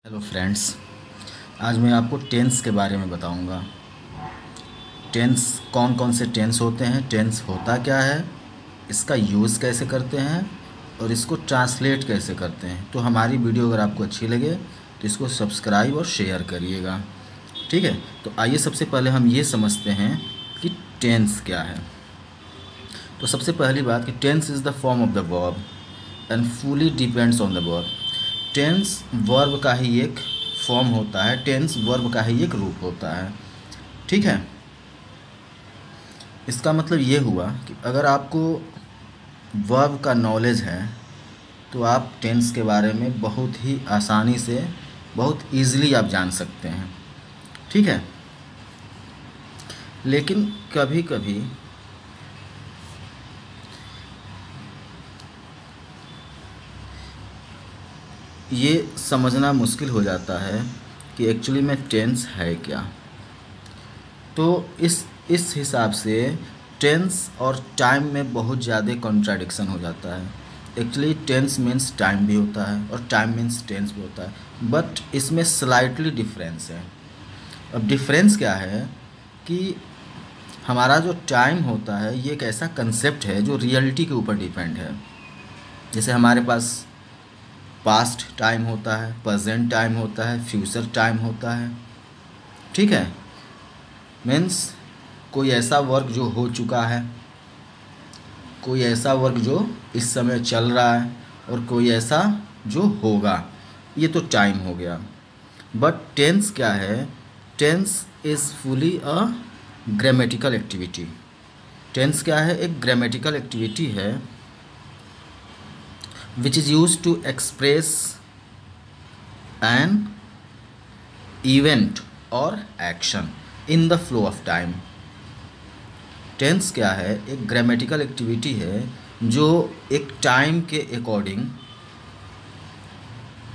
Hello friends, आज मैं आपको टेंस के बारे में बताऊंगा। टेंस कौन कौन से टेंस होते हैं, टेंस होता क्या है, इसका यूज़ कैसे करते हैं और इसको ट्रांसलेट कैसे करते हैं। तो हमारी वीडियो अगर आपको अच्छी लगे तो इसको सब्सक्राइब और शेयर करिएगा, ठीक है। तो आइए सबसे पहले हम ये समझते हैं कि टेंस क्या है। तो सबसे पहली बात कि tense is the form of the verb and fully depends on the verb. Tense verb का ही एक फॉर्म होता है, टेंस वर्ब का ही एक रूप होता है, ठीक है। इसका मतलब ये हुआ कि अगर आपको वर्ब का नॉलेज है तो आप टेंस के बारे में बहुत ही आसानी से, बहुत ईज़िली आप जान सकते हैं, ठीक है। लेकिन कभी कभी ये समझना मुश्किल हो जाता है कि एक्चुअली में टेंस है क्या। तो इस हिसाब से टेंस और टाइम में बहुत ज़्यादा कॉन्ट्राडिक्शन हो जाता है। एक्चुअली टेंस मीन्स टाइम भी होता है और टाइम मीन्स टेंस भी होता है, बट इसमें स्लाइटली डिफरेंस है। अब डिफरेंस क्या है कि हमारा जो टाइम होता है ये एक ऐसा कंसेप्ट है जो रियलिटी के ऊपर डिपेंड है। जैसे हमारे पास पास्ट टाइम होता है, प्रेजेंट टाइम होता है, फ्यूचर टाइम होता है, ठीक है। मीन्स कोई ऐसा वर्क जो हो चुका है, कोई ऐसा वर्क जो इस समय चल रहा है और कोई ऐसा जो होगा, ये तो टाइम हो गया। बट टेंस क्या है? Tense is fully a grammatical activity. Tense क्या है? एक ग्रामेटिकल एक्टिविटी है which is used to express an event or action in the flow of time। Tense क्या है? एक ग्रामेटिकल एक्टिविटी है जो एक टाइम के अकॉर्डिंग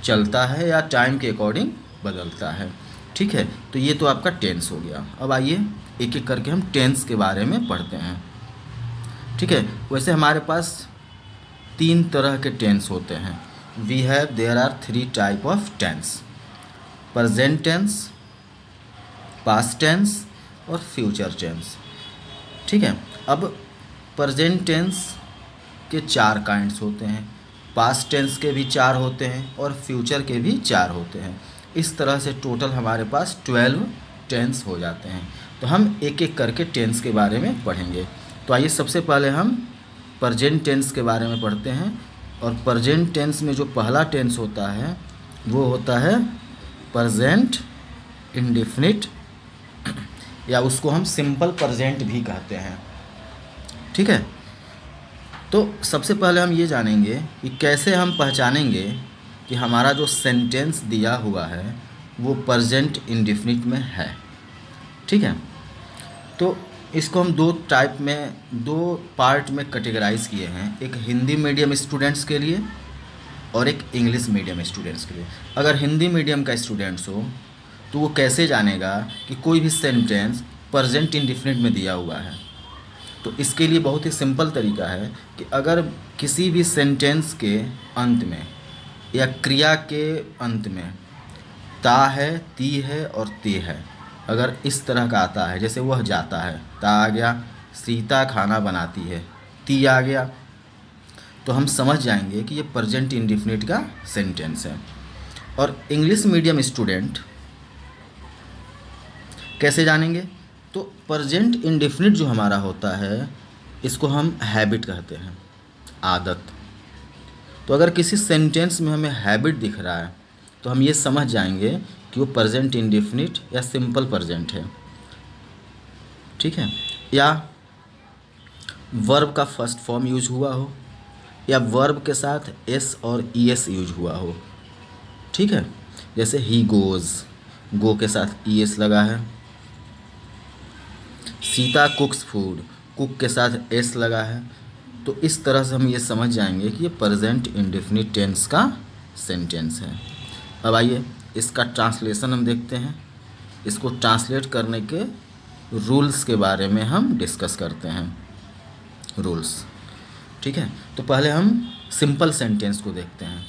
चलता है या टाइम के अकॉर्डिंग बदलता है, ठीक है। तो ये तो आपका टेंस हो गया। अब आइए एक एक करके हम टेंस के बारे में पढ़ते हैं, ठीक है। वैसे हमारे पास 3 तरह के टेंस होते हैं। There are 3 type of tense: present tense, past tense और फ्यूचर टेंस, ठीक है। अब प्रेजेंट टेंस के 4 काइंड्स होते हैं, पास्ट टेंस के भी 4 होते हैं और फ्यूचर के भी 4 होते हैं। इस तरह से टोटल हमारे पास 12 टेंस हो जाते हैं। तो हम एक एक करके टेंस के बारे में पढ़ेंगे। तो आइए सबसे पहले हम प्रेजेंट टेंस के बारे में पढ़ते हैं। और प्रेजेंट टेंस में जो पहला टेंस होता है वो होता है प्रेजेंट इंडेफिनिट, या उसको हम सिंपल प्रेजेंट भी कहते हैं, ठीक है। तो सबसे पहले हम ये जानेंगे कि कैसे हम पहचानेंगे कि हमारा जो सेंटेंस दिया हुआ है वो प्रेजेंट इंडेफिनिट में है, ठीक है। तो इसको हम 2 टाइप में, 2 पार्ट में कैटेगराइज किए हैं, एक हिंदी मीडियम स्टूडेंट्स के लिए और एक इंग्लिश मीडियम स्टूडेंट्स के लिए। अगर हिंदी मीडियम का स्टूडेंट्स हो तो वो कैसे जानेगा कि कोई भी सेंटेंस प्रेजेंट इंडेफिनिट में दिया हुआ है? तो इसके लिए बहुत ही सिंपल तरीका है कि अगर किसी भी सेंटेंस के अंत में या क्रिया के अंत में ता है, ती है और ते है, अगर इस तरह का आता है, जैसे वह जाता है, ता आ गया, सीता खाना बनाती है, ती आ गया, तो हम समझ जाएंगे कि ये प्रेजेंट इंडेफिनिट का सेंटेंस है। और इंग्लिश मीडियम स्टूडेंट कैसे जानेंगे? तो प्रेजेंट इंडेफिनिट जो हमारा होता है इसको हम हैबिट कहते हैं, आदत। तो अगर किसी सेंटेंस में हमें हैबिट दिख रहा है तो हम ये समझ जाएंगे कि वो प्रेजेंट इंडेफिनिट या सिंपल प्रेजेंट है, ठीक है। या वर्ब का फर्स्ट फॉर्म यूज हुआ हो, या वर्ब के साथ एस और ईएस यूज हुआ हो, ठीक है। जैसे ही गोज़, गो के साथ ईएस लगा है। सीता कुक्स फूड, कुक के साथ एस लगा है। तो इस तरह से हम ये समझ जाएंगे कि ये प्रेजेंट इंडेफिनिट टेंस का सेंटेंस है। अब आइए इसका ट्रांसलेशन हम देखते हैं। इसको ट्रांसलेट करने के रूल्स के बारे में हम डिस्कस करते हैं, रूल्स, ठीक है। तो पहले हम सिंपल सेंटेंस को देखते हैं।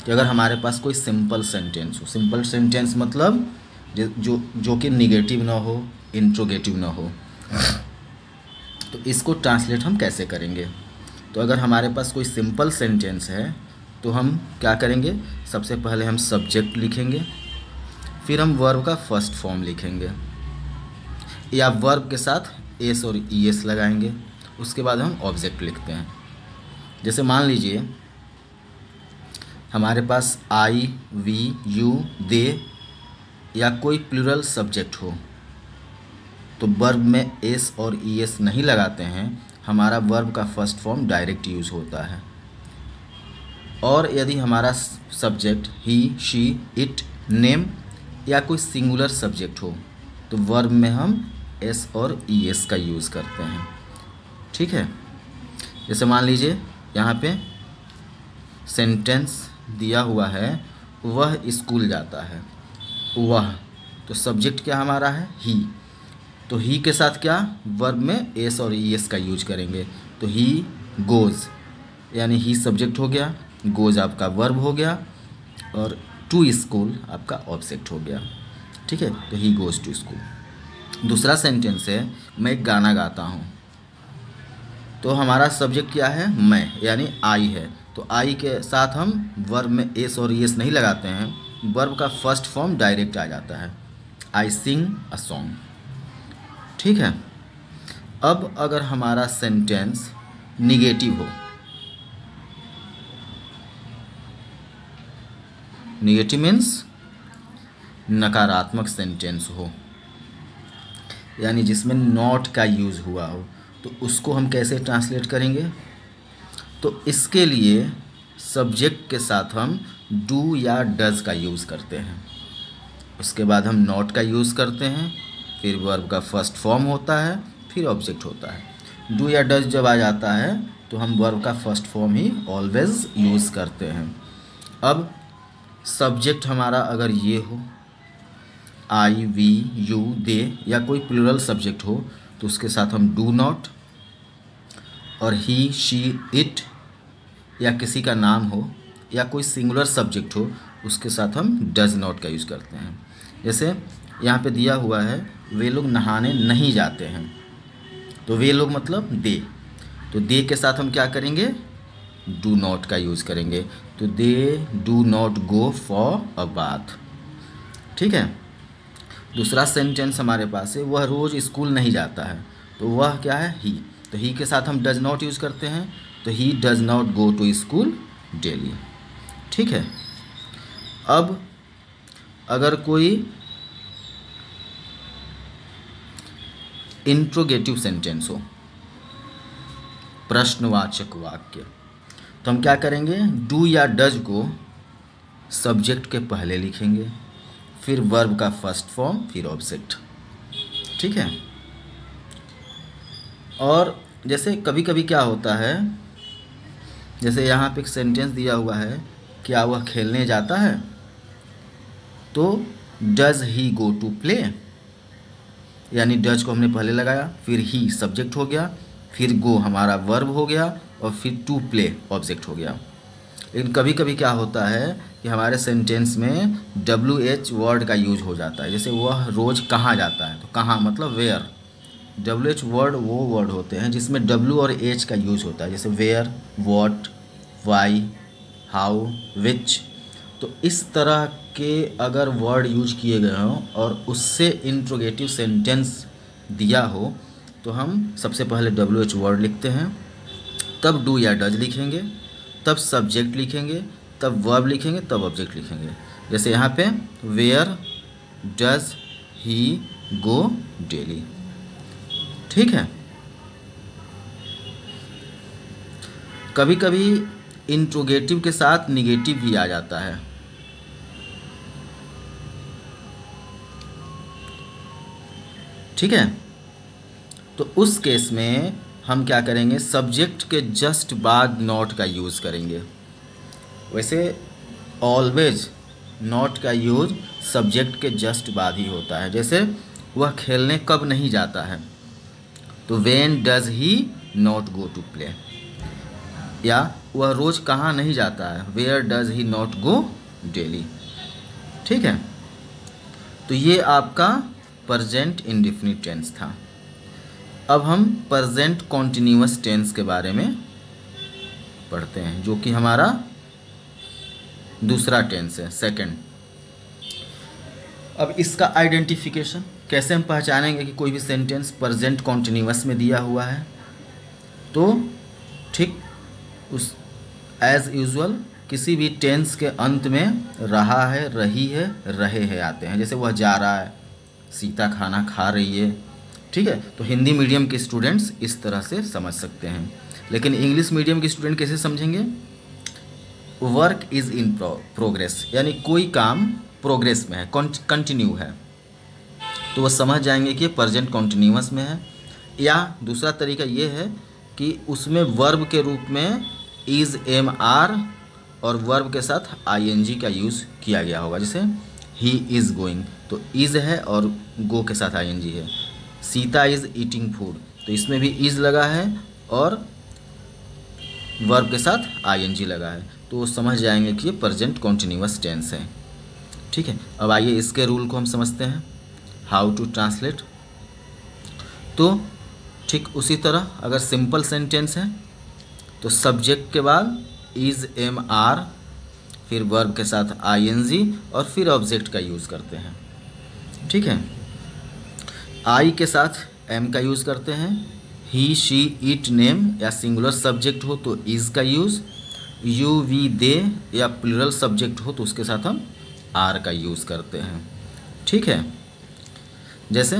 कि अगर हमारे पास कोई सिंपल सेंटेंस हो, सिंपल सेंटेंस मतलब जो जो कि निगेटिव ना हो, इंट्रोगेटिव ना हो, तो इसको ट्रांसलेट हम कैसे करेंगे। तो अगर हमारे पास कोई सिंपल सेंटेंस है तो हम क्या करेंगे, सबसे पहले हम सब्जेक्ट लिखेंगे, फिर हम वर्ब का फर्स्ट फॉर्म लिखेंगे या वर्ब के साथ एस और ई एस लगाएंगे, उसके बाद हम ऑब्जेक्ट लिखते हैं। जैसे मान लीजिए हमारे पास आई, वी, यू, दे या कोई प्लूरल सब्जेक्ट हो, तो वर्ब में एस और ई एस नहीं लगाते हैं, हमारा वर्ब का फर्स्ट फॉर्म डायरेक्ट यूज़ होता है। और यदि हमारा subject he, she, it, name या कोई सिंगुलर सब्जेक्ट हो, तो वर्ब में हम एस और ई एस का यूज़ करते हैं। ठीक है, जैसे मान लीजिए यहाँ पे सेंटेंस दिया हुआ है, वह स्कूल जाता है। वह, तो सब्जेक्ट क्या हमारा है, ही, तो ही के साथ क्या वर्ब में एस और ई एस का यूज करेंगे, तो ही गोज़, यानी ही सब्जेक्ट हो गया, गोज़ आपका वर्ब हो गया और टू स्कूल आपका ऑब्जेक्ट हो गया। ठीक है, तो ही गोज़ टू स्कूल। दूसरा सेंटेंस है, मैं एक गाना गाता हूँ, तो हमारा सब्जेक्ट क्या है, मैं, यानी आई है, तो आई के साथ हम वर्ब में एस और ई एस नहीं लगाते हैं, वर्ब का फर्स्ट फॉर्म डायरेक्ट आ जाता है, आई सिंग अ सॉन्ग। ठीक है, अब अगर हमारा सेंटेंस निगेटिव हो, निगेटिव मीन्स नकारात्मक सेंटेंस हो, यानी जिसमें नॉट का यूज़ हुआ हो, तो उसको हम कैसे ट्रांसलेट करेंगे। तो इसके लिए सब्जेक्ट के साथ हम डू या डज का यूज़ करते हैं, उसके बाद हम नॉट का यूज़ करते हैं, फिर वर्ब का फर्स्ट फॉर्म होता है, फिर ऑब्जेक्ट होता है। डू या डज जब आ जाता है तो हम वर्ब का फर्स्ट फॉर्म ही ऑलवेज यूज़ करते हैं। अब सब्जेक्ट हमारा अगर ये हो, आई, वी, यू, दे या कोई प्लूरल सब्जेक्ट हो, तो उसके साथ हम डू नॉट, और ही, शी, इट या किसी का नाम हो या कोई सिंगुलर सब्जेक्ट हो, उसके साथ हम डज नॉट का यूज़ करते हैं। जैसे यहाँ पे दिया हुआ है, वे लोग नहाने नहीं जाते हैं, तो वे लोग मतलब दे, तो दे के साथ हम क्या करेंगे, डू नॉट का यूज़ करेंगे, तो they do not go for a bath. ठीक है, दूसरा सेंटेंस हमारे पास है, वह रोज़ स्कूल नहीं जाता है, तो वह क्या है, ही, तो ही के साथ हम डज नॉट यूज़ करते हैं, तो he does not go to school daily. ठीक है, अब अगर कोई इंट्रोगेटिव सेंटेंस हो, प्रश्नवाचक वाक्य, तो हम क्या करेंगे, डू या डज को सब्जेक्ट के पहले लिखेंगे, फिर वर्ब का फर्स्ट फॉर्म, फिर ऑब्जेक्ट। ठीक है, और जैसे कभी कभी क्या होता है, जैसे यहाँ पे एक सेंटेंस दिया हुआ है, क्या वह खेलने जाता है, तो does he go to play, यानी डज को हमने पहले लगाया, फिर ही सब्जेक्ट हो गया, फिर गो हमारा वर्ब हो गया, और फिर टू प्ले ऑब्जेक्ट हो गया। लेकिन कभी कभी क्या होता है कि हमारे सेंटेंस में WH वर्ड का यूज हो जाता है, जैसे वह रोज़ कहाँ जाता है, तो कहाँ मतलब वेयर। WH वर्ड वो वर्ड होते हैं जिसमें W और H का यूज होता है, जैसे वेयर, वॉट, वाई, हाउ, विच। तो इस तरह के अगर वर्ड यूज किए गए हों और उससे इंट्रोगेटिव सेंटेंस दिया हो, तो हम सबसे पहले WH वर्ड लिखते हैं, तब डू या डज लिखेंगे, तब सब्जेक्ट लिखेंगे, तब वर्ब लिखेंगे, तब ऑब्जेक्ट लिखेंगे। जैसे यहाँ पे where does he go daily. ठीक है, कभी कभी इंट्रोगेटिव के साथ निगेटिव भी आ जाता है। ठीक है, तो उस केस में हम क्या करेंगे, सब्जेक्ट के जस्ट बाद नॉट का यूज़ करेंगे। वैसे ऑलवेज नॉट का यूज सब्जेक्ट के जस्ट बाद ही होता है। जैसे वह खेलने कब नहीं जाता है, तो when does he not go to play, या वह रोज़ कहाँ नहीं जाता है, where does he not go daily. ठीक है, तो ये आपका प्रेजेंट इंडेफिनिट टेंस था। अब हम प्रेजेंट कॉन्टिन्यूअस टेंस के बारे में पढ़ते हैं, जो कि हमारा दूसरा टेंस है, सेकंड। अब इसका आइडेंटिफिकेशन कैसे हम पहचानेंगे कि कोई भी सेंटेंस प्रेजेंट कॉन्टिन्यूअस में दिया हुआ है। तो ठीक उस एज यूजुअल किसी भी टेंस के अंत में रहा है, रही है, रहे हैं आते हैं। जैसे वह जा रहा है, सीता खाना खा रही है। ठीक है, तो हिंदी मीडियम के स्टूडेंट्स इस तरह से समझ सकते हैं, लेकिन इंग्लिश मीडियम के स्टूडेंट कैसे समझेंगे? वर्क इज़ इन प्रोग्रेस, यानी कोई काम प्रोग्रेस में है, कंटिन्यू है, तो वह समझ जाएंगे कि प्रेजेंट कॉन्टिन्यूअस में है। या दूसरा तरीका ये है कि उसमें वर्ब के रूप में इज़ एम आर और वर्ब के साथ आईएनजी का यूज़ किया गया होगा। जैसे ही इज़ गोइंग, तो इज़ है और गो के साथ आईएनजी है। सीता इज़ ईटिंग फूड, तो इसमें भी इज़ लगा है और वर्ब के साथ आईएनजी लगा है, तो वो समझ जाएंगे कि ये प्रेजेंट कॉन्टिन्यूअस टेंस है। ठीक है, अब आइए इसके रूल को हम समझते हैं, हाउ टू ट्रांसलेट। तो ठीक उसी तरह अगर सिंपल सेंटेंस है तो सब्जेक्ट के बाद इज़ एम आर, फिर वर्ब के साथ आईएनजी और फिर ऑब्जेक्ट का यूज़ करते हैं। ठीक है, आई के साथ एम का यूज़ करते हैं। ही शी इट नेम या सिंगुलर सब्जेक्ट हो तो इज़ का यूज़, यू वी दे या प्लूरल सब्जेक्ट हो तो उसके साथ हम आर का यूज़ करते हैं। ठीक है, जैसे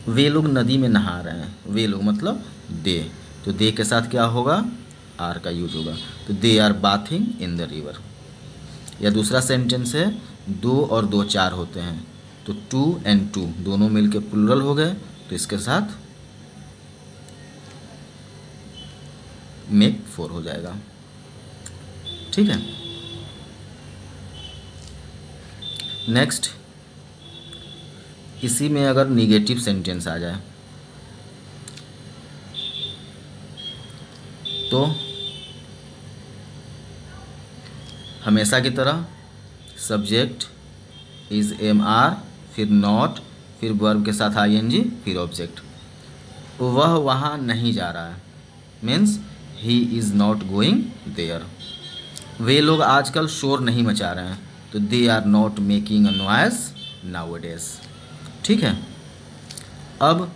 वे लोग नदी में नहा रहे हैं, वे लोग मतलब दे, तो दे के साथ क्या होगा? आर का यूज होगा, तो they are bathing in the river. या दूसरा सेंटेंस है दो और दो चार होते हैं, तो टू एंड टू दोनों मिलके प्लूरल हो गए, तो इसके साथ मेक फोर हो जाएगा। ठीक है, नेक्स्ट, इसी में अगर निगेटिव सेंटेंस आ जाए तो हमेशा की तरह सब्जेक्ट इज़ एम आर, फिर नॉट, फिर वर्ब के साथ आईएनजी, फिर ऑब्जेक्ट। वह वहाँ नहीं जा रहा है, means he is not going there. वे लोग आजकल शोर नहीं मचा रहे हैं, तो they are not making a noise nowadays. ठीक है, अब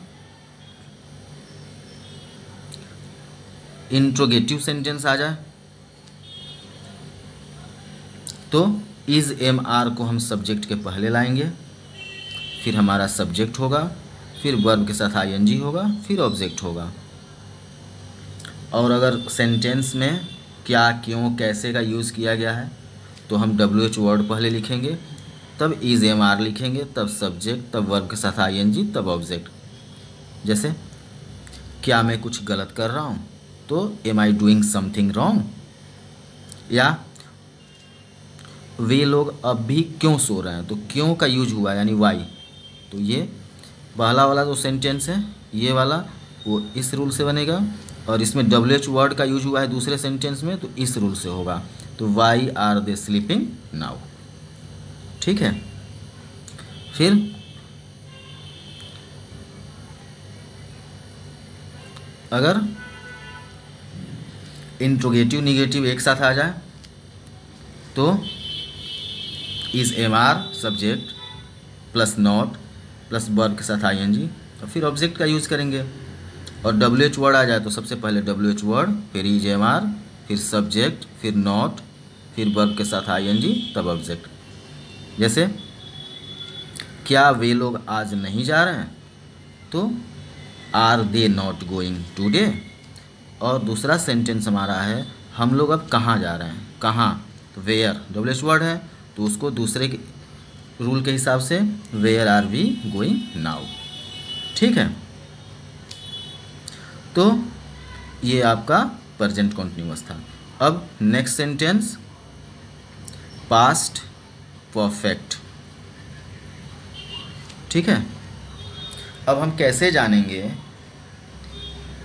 इंट्रोगेटिव सेंटेंस आ जाए तो इज़ एम आर को हम सब्जेक्ट के पहले लाएंगे, फिर हमारा सब्जेक्ट होगा, फिर वर्ब के साथ आईएनजी होगा, फिर ऑब्जेक्ट होगा। और अगर सेंटेंस में क्या, क्यों, कैसे का यूज़ किया गया है तो हम WH वर्ड पहले लिखेंगे, तब इज़ एम आर लिखेंगे, तब सब्जेक्ट, तब वर्ब के साथ आईएनजी, तब ऑब्जेक्ट। जैसे क्या मैं कुछ गलत कर रहा हूँ, तो am I doing something wrong. या वे लोग अब भी क्यों सो रहे हैं, तो क्यों का यूज हुआ यानी वाई, तो ये पहला वाला जो सेंटेंस है ये वाला वो इस रूल से बनेगा, और इसमें WH वर्ड का यूज हुआ है दूसरे सेंटेंस में तो इस रूल से होगा, तो why are they sleeping now. ठीक है, फिर अगर इंट्रोगेटिव निगेटिव एक साथ आ जाए तो is am are subject plus not plus verb के साथ आईएनजी और फिर ऑब्जेक्ट का यूज़ करेंगे। और WH वर्ड आ जाए तो सबसे पहले WH वर्ड, फिर इज़ एम आर, फिर सब्जेक्ट, फिर नॉट, फिर वर्ब के साथ आईएनजी, तब ऑब्जेक्ट। जैसे क्या वे लोग आज नहीं जा रहे हैं, तो are they not going today. और दूसरा सेंटेंस हमारा है हम लोग अब कहाँ जा रहे हैं, कहाँ, तो वेयर WH वर्ड है तो उसको दूसरे के रूल के हिसाब से where are we going now. ठीक है, तो ये आपका प्रेजेंट कॉन्टिन्यूअस था। अब नेक्स्ट सेंटेंस पास्ट परफेक्ट। ठीक है। अब हम कैसे जानेंगे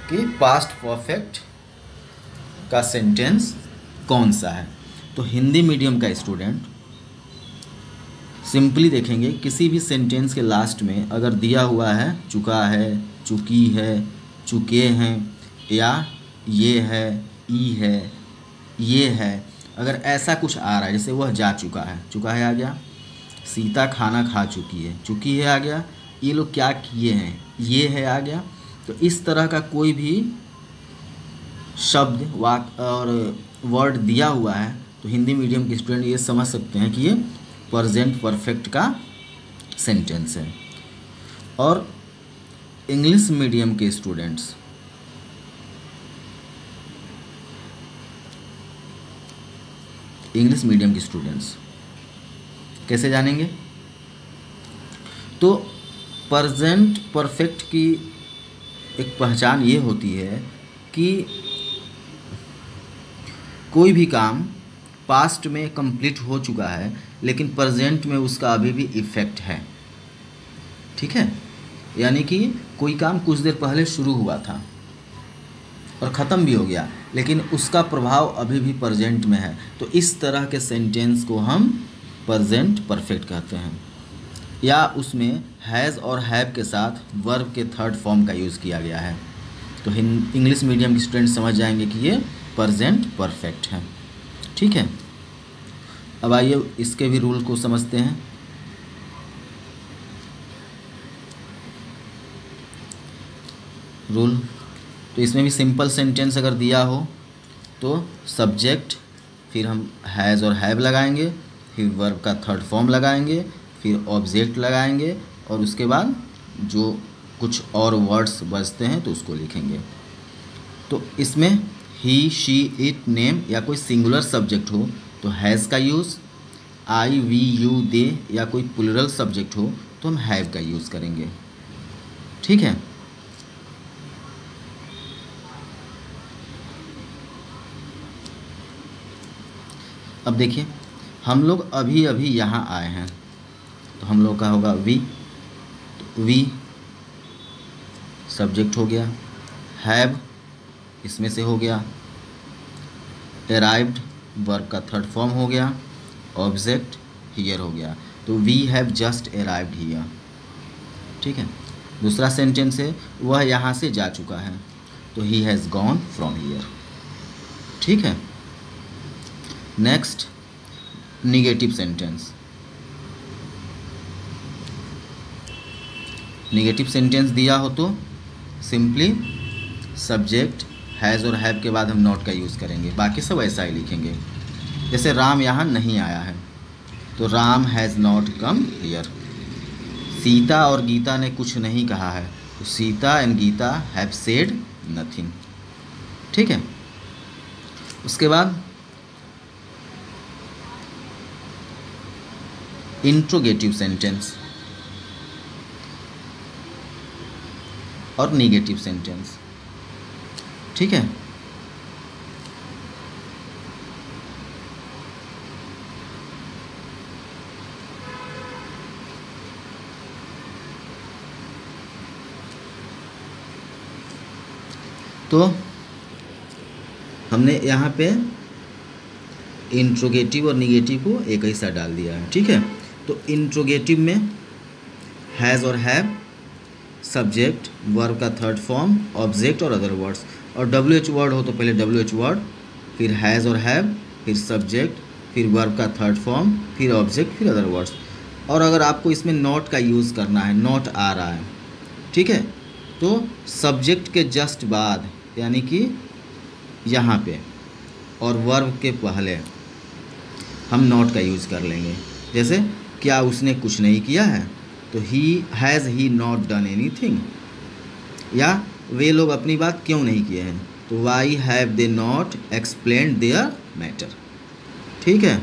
कि पास्ट परफेक्ट का सेंटेंस कौन सा है? तो हिंदी मीडियम का स्टूडेंट सिंपली देखेंगे, किसी भी सेंटेंस के लास्ट में अगर दिया हुआ है चुका है, चुकी है, चुके हैं, या ये है, ई है, ये है, अगर ऐसा कुछ आ रहा है, जैसे वह जा चुका है आ गया, सीता खाना खा चुकी है आ गया, ये लोग क्या किए हैं, ये है आ गया। तो इस तरह का कोई भी शब्द वाक्य और वर्ड दिया हुआ है तो हिंदी मीडियम के स्टूडेंट ये समझ सकते हैं कि ये प्रेजेंट परफेक्ट का सेंटेंस है। और इंग्लिश मीडियम के स्टूडेंट्स कैसे जानेंगे? तो प्रेजेंट परफेक्ट की एक पहचान ये होती है कि कोई भी काम पास्ट में कंप्लीट हो चुका है लेकिन प्रेजेंट में उसका अभी भी इफ़ेक्ट है। ठीक है, यानी कि कोई काम कुछ देर पहले शुरू हुआ था और ख़त्म भी हो गया लेकिन उसका प्रभाव अभी भी प्रेजेंट में है, तो इस तरह के सेंटेंस को हम प्रेजेंट परफेक्ट कहते हैं। या उसमें हैज़ और हैव के साथ वर्ब के थर्ड फॉर्म का यूज़ किया गया है, तो इंग्लिश मीडियम के स्टूडेंट समझ जाएंगे कि ये प्रेजेंट परफेक्ट है। ठीक है, अब आइए इसके भी रूल को समझते हैं। रूल तो इसमें भी सिंपल सेंटेंस अगर दिया हो तो सब्जेक्ट, फिर हम हैज़ और हैव लगाएंगे, फिर वर्ब का थर्ड फॉर्म लगाएंगे, फिर ऑब्जेक्ट लगाएंगे और उसके बाद जो कुछ और वर्ड्स बचते हैं तो उसको लिखेंगे। तो इसमें ही, शी, इट, नेम या कोई सिंगुलर सब्जेक्ट हो तो हैज़ का यूज़, आई, वी, यू, दे या कोई प्लूरल सब्जेक्ट हो तो हम हैव का यूज़ करेंगे। ठीक है, अब देखिए हम लोग अभी अभी यहाँ आए हैं तो हम लोग का होगा वी, तो वी सब्जेक्ट हो गया, हैव इसमें से हो गया, अराइव्ड वर्ब का थर्ड फॉर्म हो गया, ऑब्जेक्ट हियर हो गया, तो we have just arrived here. ठीक है, दूसरा सेंटेंस है वह यहाँ से जा चुका है तो he has gone from here. ठीक है, next negative sentence. Negative sentence दिया हो तो सिंपली सब्जेक्ट हैज़ और हैव के बाद हम नॉट का यूज़ करेंगे, बाकी सब ऐसा ही लिखेंगे। जैसे राम यहाँ नहीं आया है तो Ram has not come here. Sita और गीता ने कुछ नहीं कहा है तो Sita and Gita have said nothing. ठीक है, उसके बाद इंट्रोगेटिव सेंटेंस और निगेटिव सेंटेंस। ठीक है, तो हमने यहाँ पे इंट्रोगेटिव और निगेटिव को एक ही साथ डाल दिया है। ठीक है, तो इंट्रोगेटिव में हैज़ और हैव, सब्जेक्ट, वर्ब का थर्ड फॉर्म, ऑब्जेक्ट और अदर वर्ड्स, और WH वर्ड हो तो पहले WH वर्ड, फिर हैज़ और हैव, फिर सब्जेक्ट, फिर वर्ब का थर्ड फॉर्म, फिर ऑब्जेक्ट, फिर अदर वर्ड्स। और अगर आपको इसमें नॉट का यूज़ करना है, नॉट आ रहा है, ठीक है, तो सब्जेक्ट के जस्ट बाद यानी कि यहाँ पे और वर्ब के पहले हम नॉट का यूज़ कर लेंगे। जैसे क्या उसने कुछ नहीं किया है तो has he not done anything, या वे लोग अपनी बात क्यों नहीं किए हैं तो why have they not explained their matter. ठीक है,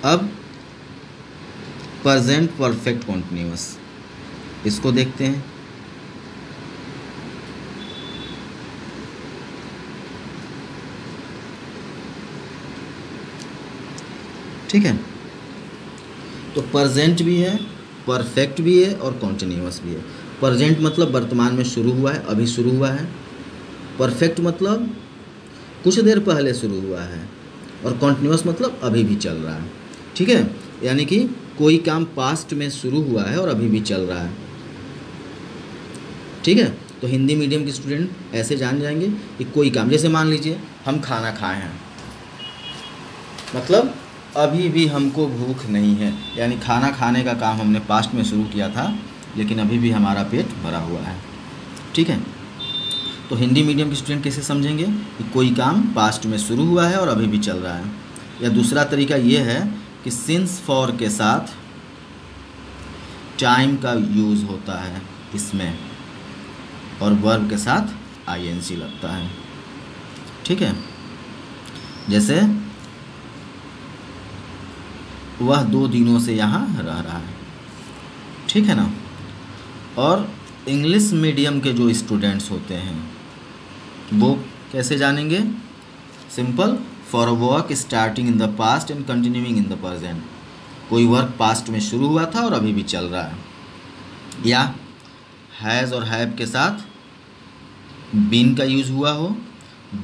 अब प्रेजेंट परफेक्ट कॉन्टिन्यूअस, इसको देखते हैं। ठीक है, तो प्रेजेंट भी है परफेक्ट भी है और कॉन्टिन्यूअस भी है। प्रेजेंट मतलब वर्तमान में शुरू हुआ है, अभी शुरू हुआ है। परफेक्ट मतलब कुछ देर पहले शुरू हुआ है, और कॉन्टिन्यूअस मतलब अभी भी चल रहा है। ठीक है, यानी कि कोई काम पास्ट में शुरू हुआ है और अभी भी चल रहा है। ठीक है, तो हिंदी मीडियम के स्टूडेंट ऐसे जान जाएंगे कि कोई काम, जैसे मान लीजिए हम खाना खाए हैं, मतलब अभी भी हमको भूख नहीं है, यानी खाना खाने का काम हमने पास्ट में शुरू किया था, लेकिन अभी भी हमारा पेट भरा हुआ है। ठीक है, तो हिंदी मीडियम के स्टूडेंट कैसे समझेंगे कि कोई काम पास्ट में शुरू हुआ है और अभी भी चल रहा है। या दूसरा तरीका ये है कि सिंस फॉर के साथ टाइम का यूज़ होता है इसमें, और वर्ब के साथ आईएनजी लगता है। ठीक है, जैसे वह 2 दिनों से यहाँ रह रहा है। ठीक है ना। और इंग्लिश मीडियम के जो स्टूडेंट्स होते हैं वो कैसे जानेंगे? Simple, for a work starting in the past and continuing in the present. कोई वर्क पास्ट में शुरू हुआ था और अभी भी चल रहा है। या हैज़ और हैव के साथ बीन का यूज़ हुआ हो,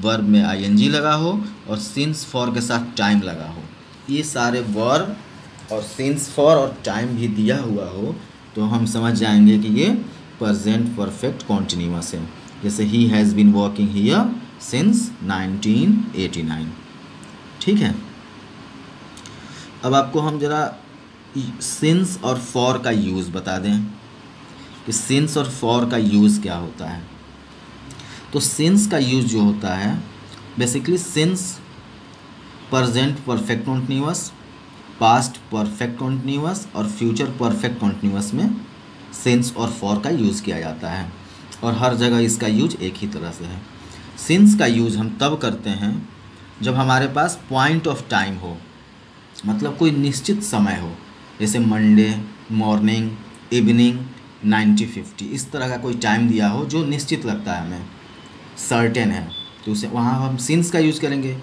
वर्ब में आईएनजी लगा हो, और सिंस फॉर के साथ टाइम लगा हो। ये सारे वर्ब और सिंस फॉर और टाइम भी दिया हुआ हो तो हम समझ जाएंगे कि ये प्रेजेंट परफेक्ट कॉन्टिन्यूअस है। जैसे he has been working here since 1989। ठीक है, अब आपको हम ज़रा सिंस और फॉर का यूज़ बता दें कि सिंस और फॉर का यूज़ क्या होता है। तो सिंस का यूज़ जो होता है, basically since present perfect continuous, past perfect continuous और फ्यूचर परफेक्ट कॉन्टिन्यूअस में सिंस और फॉर का यूज़ किया जाता है, और हर जगह इसका यूज एक ही तरह से है। सिंस का यूज़ हम तब करते हैं जब हमारे पास पॉइंट ऑफ टाइम हो, मतलब कोई निश्चित समय हो, जैसे मंडे, मॉर्निंग, इवनिंग, 90-50, इस तरह का कोई टाइम दिया हो जो निश्चित लगता है हमें, सर्टेन है, तो उसे वहाँ हम सिंस का यूज़ करेंगे।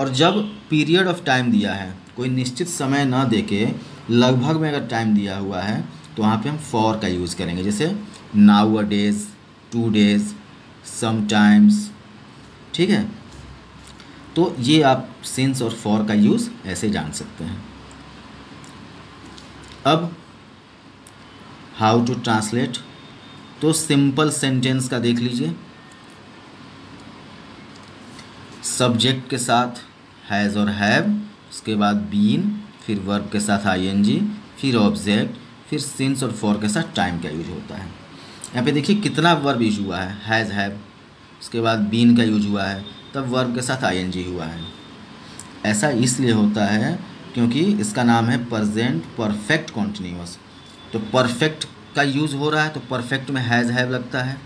और जब पीरियड ऑफ टाइम दिया है, कोई निश्चित समय न देके लगभग में अगर टाइम दिया हुआ है तो वहाँ पे हम फॉर का यूज़ करेंगे, जैसे नाउ अ डेज़, 2 डेज़, समटाइम्स। ठीक है, तो ये आप सिंस और फॉर का यूज़ ऐसे जान सकते हैं। अब हाउ टू ट्रांसलेट, तो सिंपल सेंटेंस का देख लीजिए। सब्जेक्ट के साथ हैज़ और हैव, उसके बाद बीन, फिर वर्ब के साथ आईएनजी, फिर ऑब्जेक्ट, फिर सिंस और फॉर के साथ टाइम का यूज होता है। यहाँ पे देखिए कितना वर्ब यूज हुआ है, हैज़, हैव, उसके बाद बीन का यूज हुआ है, तब वर्ब के साथ आईएनजी हुआ है। ऐसा इसलिए होता है क्योंकि इसका नाम है प्रेजेंट परफेक्ट कॉन्टिन्यूअस। तो परफेक्ट का यूज़ हो रहा है तो परफेक्ट में हैज़, हैव लगता है,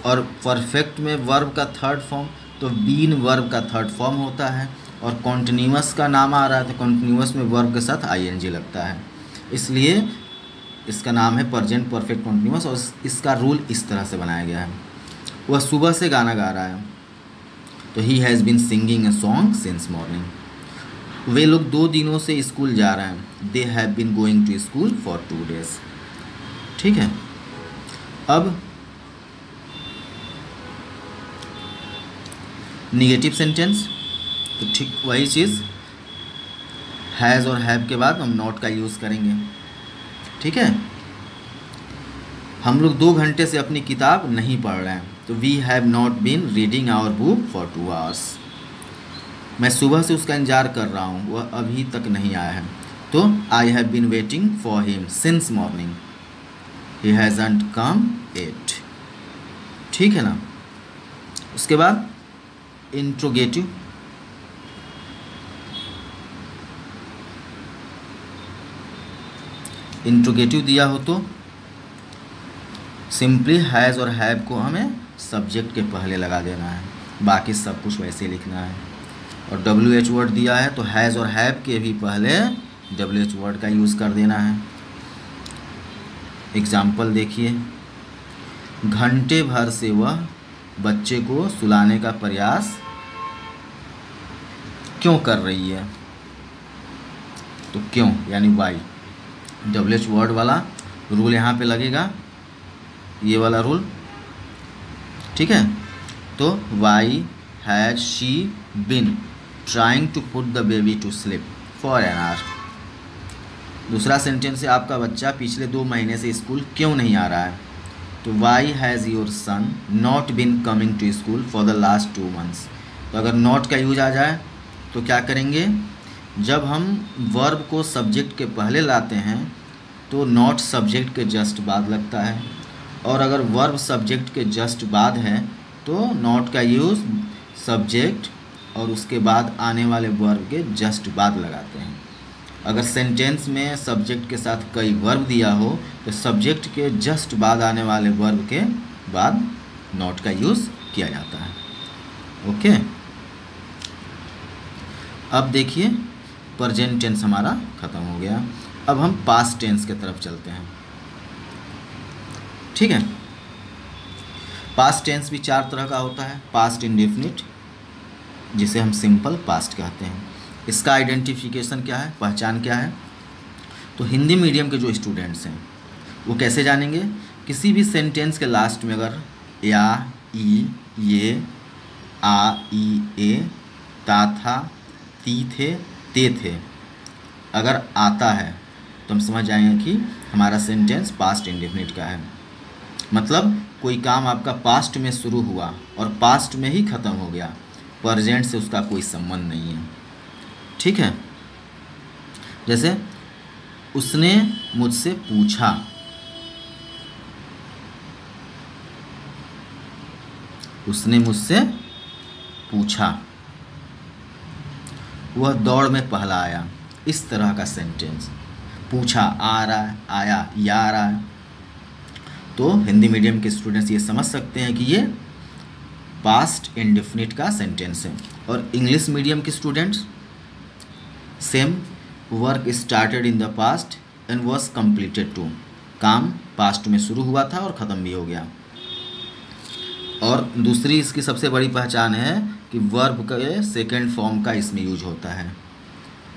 और परफेक्ट में वर्ब का थर्ड फॉर्म तो बीन वर्ब का थर्ड फॉर्म होता है, और कॉन्टिन्यूअस का नाम आ रहा है तो कॉन्टिन्यूअस में वर्ब के साथ आईएनजी लगता है। इसलिए इसका नाम है प्रेजेंट परफेक्ट कॉन्टिन्यूअस, और इसका रूल इस तरह से बनाया गया है। वह सुबह से गाना गा रहा है तो he has been singing a song since morning. वे लोग 2 दिनों से स्कूल जा रहे हैं, they have been going to school for 2 days. ठीक है, अब निगेटिव सेंटेंस, तो ठीक वही चीज़, हैज़ और हैव के बाद हम नॉट का यूज़ करेंगे। ठीक है, हम लोग 2 घंटे से अपनी किताब नहीं पढ़ रहे हैं, तो we have not been reading our book for 2 hours. मैं सुबह से उसका इंतजार कर रहा हूँ, वह अभी तक नहीं आया है, तो I have been waiting for him since morning, he hasn't come yet. ठीक है ना। उसके बाद इंट्रोगेटिव, इंट्रोगेटिव दिया हो तो सिंपली हैज़ और हैव को हमें सब्जेक्ट के पहले लगा देना है, बाकी सब कुछ वैसे लिखना है। और WH वर्ड दिया है तो हैज़ और हैव के भी पहले WH वर्ड का यूज़ कर देना है। एग्जाम्पल देखिए, घंटे भर से वह बच्चे को सुलाने का प्रयास क्यों कर रही है, तो क्यों यानी वाई। WH वर्ड वाला रूल यहाँ पे लगेगा, ये वाला रूल, ठीक है। तो why has she been trying to put the baby to sleep for an hour. दूसरा सेंटेंस है आपका बच्चा पिछले 2 महीने से स्कूल क्यों नहीं आ रहा है। तो why has your son not been coming to school for the last 2 months. तो अगर नॉट का यूज आ जाए तो क्या करेंगे, जब हम वर्ब को सब्जेक्ट के पहले लाते हैं तो नॉट सब्जेक्ट के जस्ट बाद लगता है, और अगर वर्ब सब्जेक्ट के जस्ट बाद है तो नॉट का यूज़ सब्जेक्ट और उसके बाद आने वाले वर्ब के जस्ट बाद लगाते हैं। अगर सेंटेंस में सब्जेक्ट के साथ कई वर्ब दिया हो तो सब्जेक्ट के जस्ट बाद आने वाले वर्ब के बाद नॉट का यूज़ किया जाता है। ओके, अब देखिए प्रेजेंट टेंस हमारा ख़त्म हो गया। अब हम पास्ट टेंस के तरफ चलते हैं, ठीक है। पास्ट टेंस भी 4 तरह का होता है। पास्ट इंडेफिनिट, जिसे हम सिंपल पास्ट कहते हैं। इसका आइडेंटिफिकेशन क्या है, पहचान क्या है। तो हिंदी मीडियम के जो स्टूडेंट्स हैं वो कैसे जानेंगे, किसी भी सेंटेंस के लास्ट में अगर या, ई, ये, आ, ई, ए, ता, था, ती, थे, ते थे अगर आता है तो हम समझ जाएंगे कि हमारा सेंटेंस पास्ट इंडेफिनिट का है। मतलब कोई काम आपका पास्ट में शुरू हुआ और पास्ट में ही ख़त्म हो गया, प्रेजेंट से उसका कोई संबंध नहीं है, ठीक है। जैसे उसने मुझसे पूछा, उसने मुझसे पूछा, वह दौड़ में पहला आया। इस तरह का सेंटेंस, पूछा आ रहा है, आया या आ रहा है। तो हिंदी मीडियम के स्टूडेंट्स ये समझ सकते हैं कि ये पास्ट इंडेफिनिट का सेंटेंस है। और इंग्लिश मीडियम के students same, work started in the past and was completed to, काम पास्ट में शुरू हुआ था और ख़त्म भी हो गया। और दूसरी इसकी सबसे बड़ी पहचान है कि वर्ब के सेकंड फॉर्म का इसमें यूज होता है,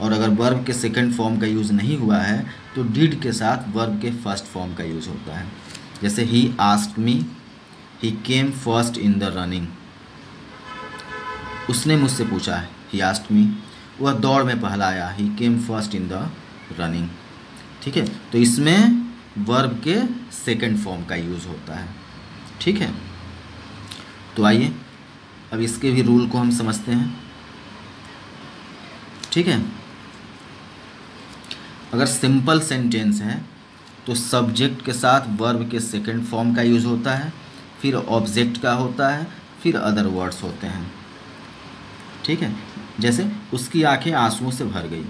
और अगर वर्ब के सेकंड फॉर्म का यूज़ नहीं हुआ है तो डिड के साथ वर्ब के फर्स्ट फॉर्म का यूज़ होता है। जैसे he asked me, he came first in the running. उसने मुझसे पूछा है, ही आस्क्ड मी, वह दौड़ में पहला आया, he came first in the running, ठीक है। तो इसमें वर्ब के सेकंड फॉर्म का यूज़ होता है, ठीक है। तो आइए अब इसके भी रूल को हम समझते हैं, ठीक है। अगर सिंपल सेंटेंस है तो सब्जेक्ट के साथ वर्ब के सेकंड फॉर्म का यूज़ होता है, फिर ऑब्जेक्ट का होता है, फिर अदर वर्ड्स होते हैं, ठीक है। जैसे उसकी आंखें आंसुओं से भर गई,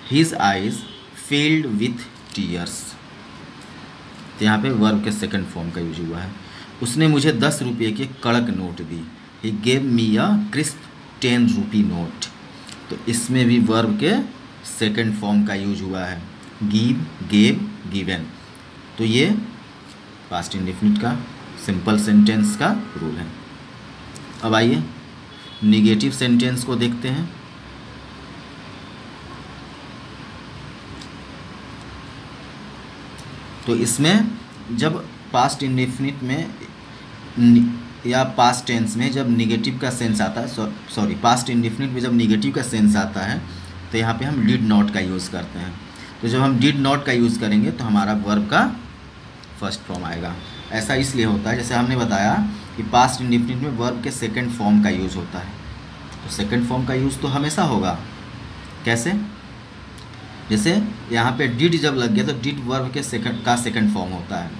his eyes filled with tears, तो यहाँ पे वर्ब के सेकंड फॉर्म का यूज हुआ है। उसने मुझे 10 रुपये की कड़क note the, he gave me a crisp 10 rupee note. तो इसमें भी वर्ब के सेकंड फॉर्म का यूज हुआ है, गिव, गेव, गिवन। तो ये पास्ट इंडेफिनिट का सिंपल सेंटेंस का रूल है। अब आइए निगेटिव सेंटेंस को देखते हैं। तो इसमें जब पास्ट इंडेफिनिट में या पास्ट टेंस में जब निगेटिव का सेंस आता है, सॉरी पास्ट इंडेफिनिट में जब निगेटिव का सेंस आता है तो यहाँ पे हम डिड नॉट का यूज़ करते हैं। तो जब हम डिड नॉट का यूज़ करेंगे तो हमारा वर्ब का फर्स्ट फॉर्म आएगा। ऐसा इसलिए होता है, जैसे हमने बताया कि पास्ट इंडेफिनिट में वर्ब के सेकंड फॉर्म का यूज़ होता है, तो सेकंड फॉर्म का यूज़ तो हमेशा होगा। कैसे, जैसे यहाँ पे डिड जब लग गया तो डिड वर्ब के सेकंड फॉर्म होता है,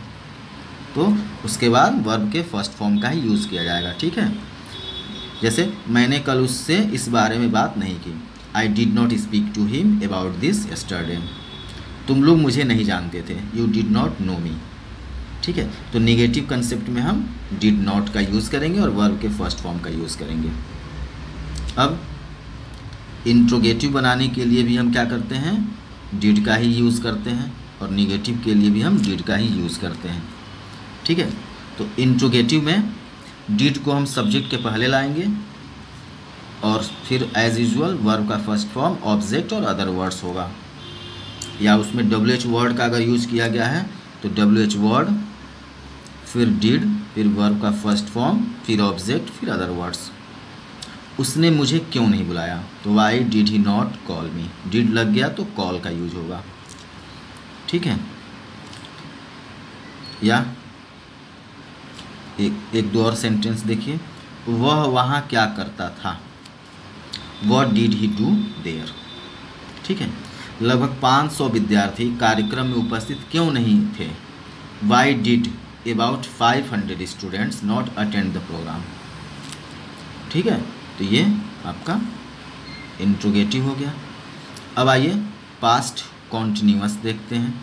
तो उसके बाद वर्ब के फर्स्ट फॉर्म का ही यूज़ किया जाएगा, ठीक है। जैसे मैंने कल उससे इस बारे में बात नहीं की, I did not speak to him about this yesterday. तुम लोग मुझे नहीं जानते थे, you did not know me, ठीक है। तो निगेटिव कंसेप्ट में हम डिड नॉट का यूज़ करेंगे और वर्ब के फर्स्ट फॉर्म का यूज़ करेंगे। अब इंट्रोगेटिव बनाने के लिए भी हम क्या करते हैं, डिड का ही यूज़ करते हैं, और निगेटिव के लिए भी हम डिड का ही यूज़ करते हैं, ठीक है। तो इंट्रोगेटिव में डिड को हम सब्जेक्ट के पहले लाएंगे और फिर एज यूजुअल वर्ब का फर्स्ट फॉर्म ऑब्जेक्ट और अदर वर्ड्स होगा। या उसमें WH वर्ड का अगर यूज किया गया है तो WH वर्ड, फिर डिड, फिर वर्ब का फर्स्ट फॉर्म, फिर ऑब्जेक्ट, फिर अदर वर्ड्स। उसने मुझे क्यों नहीं बुलाया, तो why did he not call me. Did लग गया तो कॉल का यूज होगा, ठीक है। या एक दो और सेंटेंस देखिए, वह वहाँ क्या करता था, what did he do their, ठीक है। लगभग 500 विद्यार्थी कार्यक्रम में उपस्थित क्यों नहीं थे, why did about 500 students not attend the programme, ठीक है। तो ये आपका इंट्रोगेटिव हो गया। अब आइए पास्ट कॉन्टिन्यूअस देखते हैं।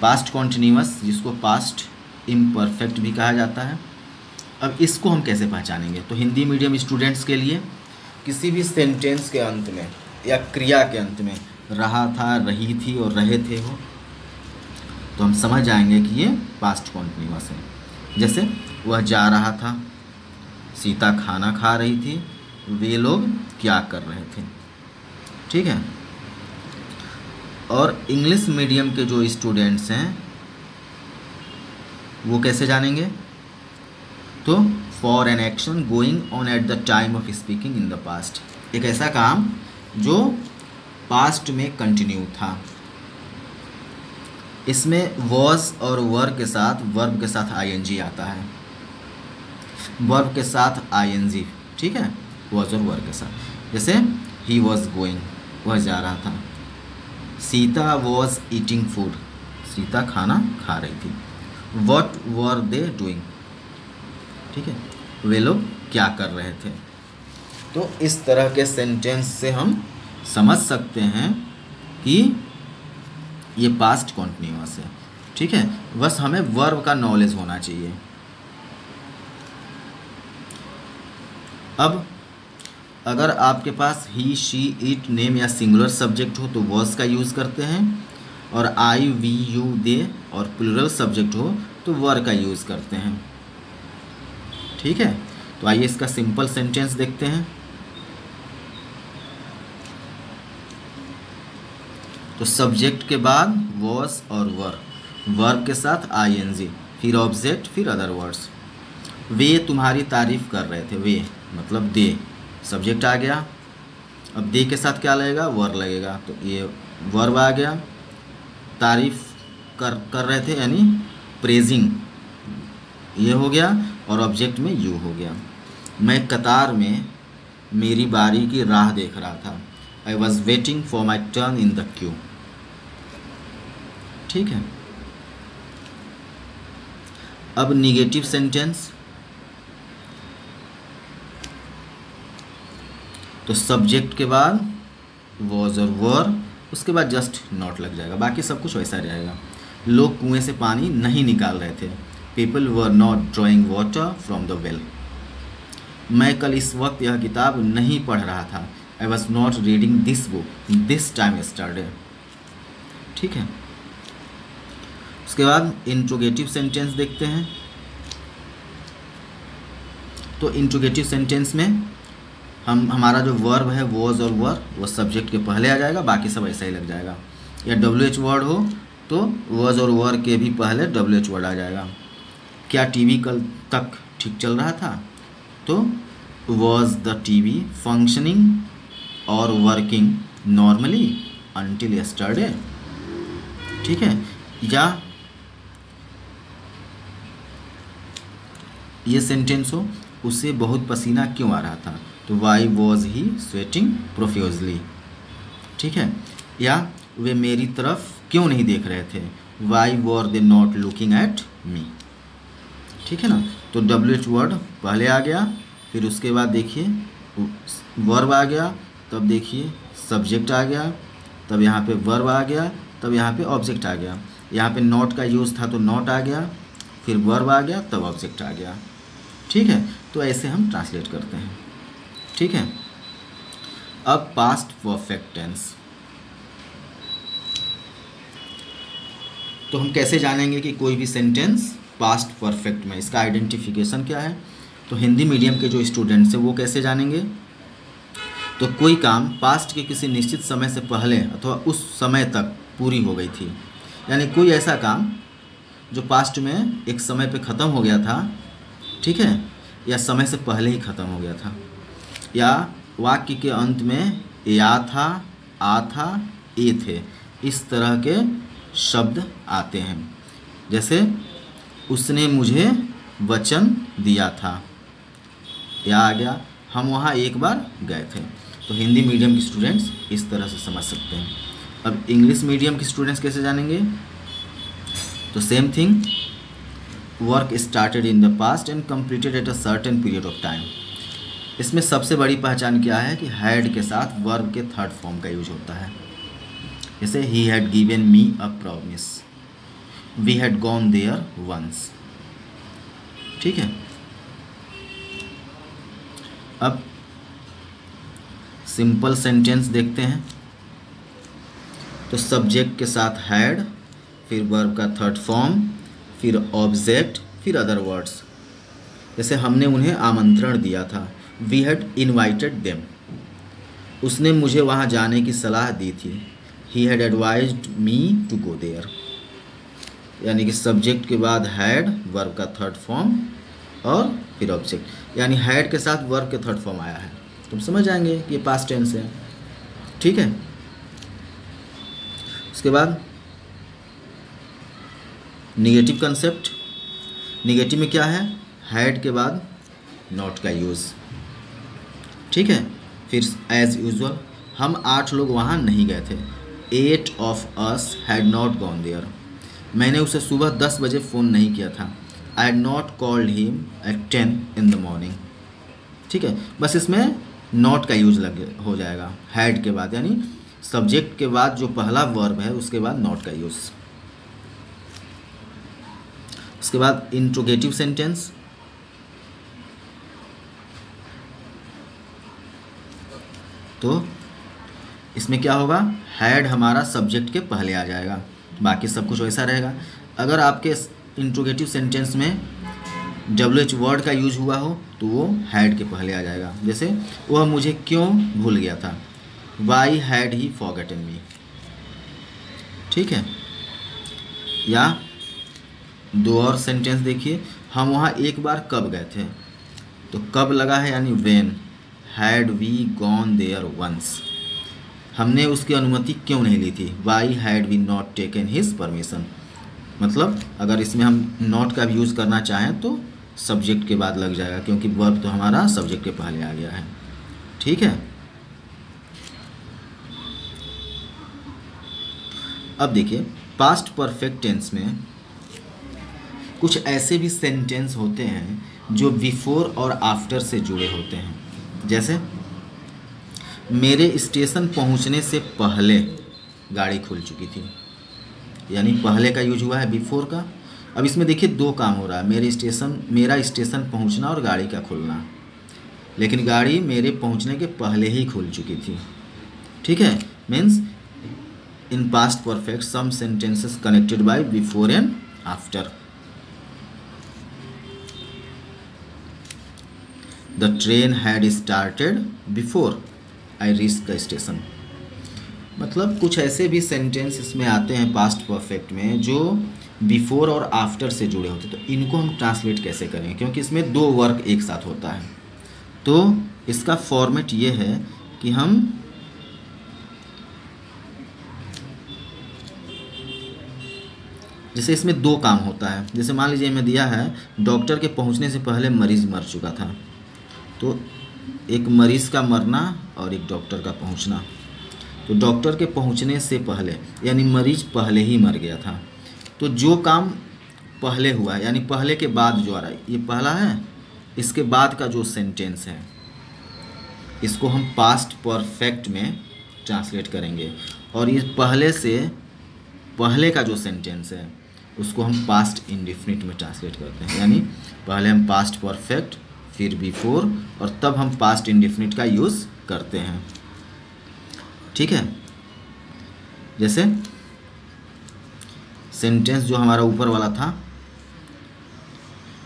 पास्ट कॉन्टिन्यूअस, जिसको पास्ट इम्परफेक्ट भी कहा जाता है। अब इसको हम कैसे पहचानेंगे, तो हिंदी मीडियम स्टूडेंट्स के लिए किसी भी सेंटेंस के अंत में या क्रिया के अंत में रहा था, रही थी और रहे थे हो, तो हम समझ जाएंगे कि ये पास्ट कॉन्टिन्यूअस है। जैसे वह जा रहा था, सीता खाना खा रही थी, वे लोग क्या कर रहे थे, ठीक है। और इंग्लिश मीडियम के जो स्टूडेंट्स हैं वो कैसे जानेंगे, तो for an action going on at the time of speaking in the past, एक ऐसा काम जो पास्ट में कंटिन्यू था। इसमें वॉज और वर के साथ, वर्ब के साथ आईएनजी आता है, वर्ब के साथ आईएनजी, ठीक है, वॉज और वर के साथ। जैसे ही वॉज गोइंग, वह जा रहा था। Sita was eating food, Sita खाना खा रही थी। व्हाट वर दे डूइंग, ठीक है, वे लोग क्या कर रहे थे। तो इस तरह के सेंटेंस से हम समझ सकते हैं कि ये पास्ट कॉन्टिन्यूअस है, ठीक है। बस हमें वर्ब का नॉलेज होना चाहिए। अब अगर आपके पास ही, शी, इट, नेम या सिंगुलर सब्जेक्ट हो तो वॉज का यूज़ करते हैं, और आई, वी, यू, दे और प्लूरल सब्जेक्ट हो तो वर का यूज़ करते हैं, ठीक है। तो आइए इसका सिंपल सेंटेंस देखते हैं। तो सब्जेक्ट के बाद वॉज और वर, वर्ब के साथ आईएनजी, फिर ऑब्जेक्ट, फिर अदर वर्ड्स। वे तुम्हारी तारीफ कर रहे थे, वे मतलब दे, सब्जेक्ट आ गया। अब दे के साथ क्या लगेगा, वर लगेगा, तो ये वर्ब आ गया। तारीफ कर रहे थे यानी प्रेजिंग, ये हो गया, और ऑब्जेक्ट में यू हो गया। मैं कतार में मेरी बारी की राह देख रहा था, I was waiting for my turn in the Q, ठीक है। अब निगेटिव सेंटेंस, तो सब्जेक्ट के बाद वॉज और वर, उसके बाद जस्ट नॉट लग जाएगा, बाकी सब कुछ वैसा रहेगा। लोग कुएं से पानी नहीं निकाल रहे थे, people were not drawing water from the well. मैं कल इस वक्त यह किताब नहीं पढ़ रहा था, I was not reading this book this time yesterday, ठीक है। उसके बाद इंट्रोगेटिव सेंटेंस देखते हैं। तो इंट्रोगेटिव सेंटेंस में हमारा जो वर्ब है वॉज और वर, वो सब्जेक्ट के पहले आ जाएगा, बाकी सब ऐसा ही लग जाएगा। या WH वर्ड हो तो वॉज और वर के भी पहले WH वर्ड आ जाएगा। क्या टीवी कल तक ठीक चल रहा था, तो वॉज द टीवी फंक्शनिंग और वर्किंग नॉर्मली अंटिल यस्टरडे, ठीक है। या ये सेंटेंस हो, उसे बहुत पसीना क्यों आ रहा था, तो why was he sweating profusely, ठीक है। या वे मेरी तरफ क्यों नहीं देख रहे थे, why were they not looking at me, ठीक है ना। तो WH वर्ड पहले आ गया, फिर उसके बाद देखिए वर्ब आ गया, तब देखिए सब्जेक्ट आ गया, तब यहाँ पे वर्ब आ गया, तब यहाँ पे ऑब्जेक्ट आ गया। यहाँ पे नॉट का यूज़ था तो नॉट आ गया, फिर वर्ब आ गया, तब ऑब्जेक्ट आ गया, ठीक है। तो ऐसे हम ट्रांसलेट करते हैं, ठीक है। अब पास्ट परफेक्ट टेंस, तो हम कैसे जानेंगे कि कोई भी सेंटेंस पास्ट परफेक्ट में, इसका आइडेंटिफिकेशन क्या है। तो हिंदी मीडियम के जो स्टूडेंट्स हैं वो कैसे जानेंगे, तो कोई काम पास्ट के किसी निश्चित समय से पहले अथवा उस समय तक पूरी हो गई थी, यानी कोई ऐसा काम जो पास्ट में एक समय पे ख़त्म हो गया था, ठीक है, या समय से पहले ही ख़त्म हो गया था, या वाक्य के अंत में या था, आ था, ए थे, इस तरह के शब्द आते हैं। जैसे उसने मुझे वचन दिया था, या आ गया हम वहाँ एक बार गए थे। तो हिंदी मीडियम के स्टूडेंट्स इस तरह से समझ सकते हैं। अब इंग्लिश मीडियम के स्टूडेंट्स कैसे जानेंगे? तो same thing, work started in the past and completed at a certain period of time. इसमें सबसे बड़ी पहचान क्या है कि हैड के साथ वर्ब के थर्ड फॉर्म का यूज होता है। जैसे he had given me a promise, we had gone there once, ठीक है। अब सिंपल सेंटेंस देखते हैं। तो सब्जेक्ट के साथ हैड, फिर वर्ब का थर्ड फॉर्म, फिर ऑब्जेक्ट, फिर अदर वर्ड्स। जैसे हमने उन्हें आमंत्रण दिया था, वी हैड इन्वाइटेड देम। उसने मुझे वहाँ जाने की सलाह दी थी, he had advised me to go there. यानी कि सब्जेक्ट के बाद हैड, वर्ब का थर्ड फॉर्म और फिर ऑब्जेक्ट, यानी हैड के साथ वर्ब के थर्ड फॉर्म आया है। तुम समझ जाएंगे कि ये पास्ट टेंस है, ठीक है। उसके बाद निगेटिव कंसेप्ट। निगेटिव में क्या है? हैड के बाद नॉट का यूज़, ठीक है। फिर एज यूजुअल, हम 8 लोग वहाँ नहीं गए थे, 8 of us had not gone there. मैंने उसे सुबह 10 बजे फ़ोन नहीं किया था, I had not called him at 10 in the morning, ठीक है। बस इसमें नॉट का यूज हो जाएगा हैड के बाद, यानी सब्जेक्ट के बाद जो पहला वर्ब है उसके बाद नॉट का यूज। उसके बाद इंट्रोगेटिव सेंटेंस। तो इसमें क्या होगा? हैड हमारा सब्जेक्ट के पहले आ जाएगा, बाकी सब कुछ वैसा रहेगा। अगर आपके इंट्रोगेटिव सेंटेंस में WH वर्ड का यूज हुआ हो तो वो हैड के पहले आ जाएगा। जैसे वह मुझे क्यों भूल गया था, वाई हैड ही फॉरगॉटन मी, ठीक है। या दो और सेंटेंस देखिए, हम वहाँ एक बार कब गए थे, तो कब लगा है यानी when, had we gone there once. हमने उसकी अनुमति क्यों नहीं ली थी, why had we not taken his permission. मतलब अगर इसमें हम नॉट का भी यूज़ करना चाहें तो सब्जेक्ट के बाद लग जाएगा, क्योंकि वर्ब तो हमारा सब्जेक्ट के पहले आ गया है, ठीक है। अब देखिए पास्ट परफेक्ट टेंस में कुछ ऐसे भी सेंटेंस होते हैं जो बिफोर और आफ्टर से जुड़े होते हैं। जैसे मेरे स्टेशन पहुंचने से पहले गाड़ी खुल चुकी थी, यानी पहले का यूज हुआ है बिफोर का। अब इसमें देखिए दो काम हो रहा है, मेरा स्टेशन पहुंचना और गाड़ी का खुलना, लेकिन गाड़ी मेरे पहुंचने के पहले ही खुल चुकी थी, ठीक है। Means in past perfect some sentences connected by before and after. The train had started before I reached the station. मतलब कुछ ऐसे भी सेंटेंस इसमें आते हैं पास्ट परफेक्ट में जो बिफोर और आफ्टर से जुड़े होते हैं। तो इनको हम ट्रांसलेट कैसे करें, क्योंकि इसमें दो वर्क एक साथ होता है। तो इसका फॉर्मेट ये है कि हम जैसे इसमें दो काम होता है। जैसे मान लीजिए मैं दिया है डॉक्टर के पहुंचने से पहले मरीज़ मर चुका था, तो एक मरीज़ का मरना और एक डॉक्टर का पहुंचना। तो डॉक्टर के पहुंचने से पहले यानी मरीज पहले ही मर गया था, तो जो काम पहले हुआ है यानी पहले के बाद जो आ रहा है, ये पहला है, इसके बाद का जो सेंटेंस है इसको हम पास्ट परफेक्ट में ट्रांसलेट करेंगे, और ये पहले से पहले का जो सेंटेंस है उसको हम पास्ट इंडेफिनिट में ट्रांसलेट करते हैं। यानी पहले हम पास्ट परफेक्ट, फिर बिफोर, और तब हम पास्ट इंडेफिनिट का यूज़ करते हैं, ठीक है। जैसे सेंटेंस जो हमारा ऊपर वाला था,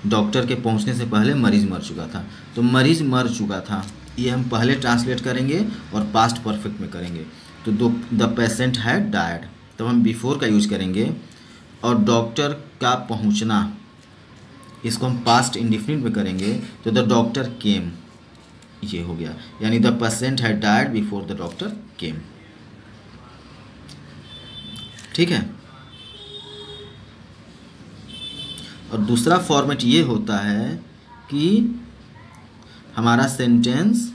डॉक्टर के पहुंचने से पहले मरीज मर चुका था, तो मरीज मर चुका था ये हम पहले ट्रांसलेट करेंगे और पास्ट परफेक्ट में करेंगे। तो द पेशेंट हैड डायड, तब हम बिफोर का यूज करेंगे। और डॉक्टर का पहुंचना, इसको हम पास्ट इंडिफिनिट में करेंगे, तो द डॉक्टर केम, ये हो गया, यानी the patient had died before the doctor came. ठीक है। और दूसरा फॉर्मेट ये होता है कि हमारा सेंटेंस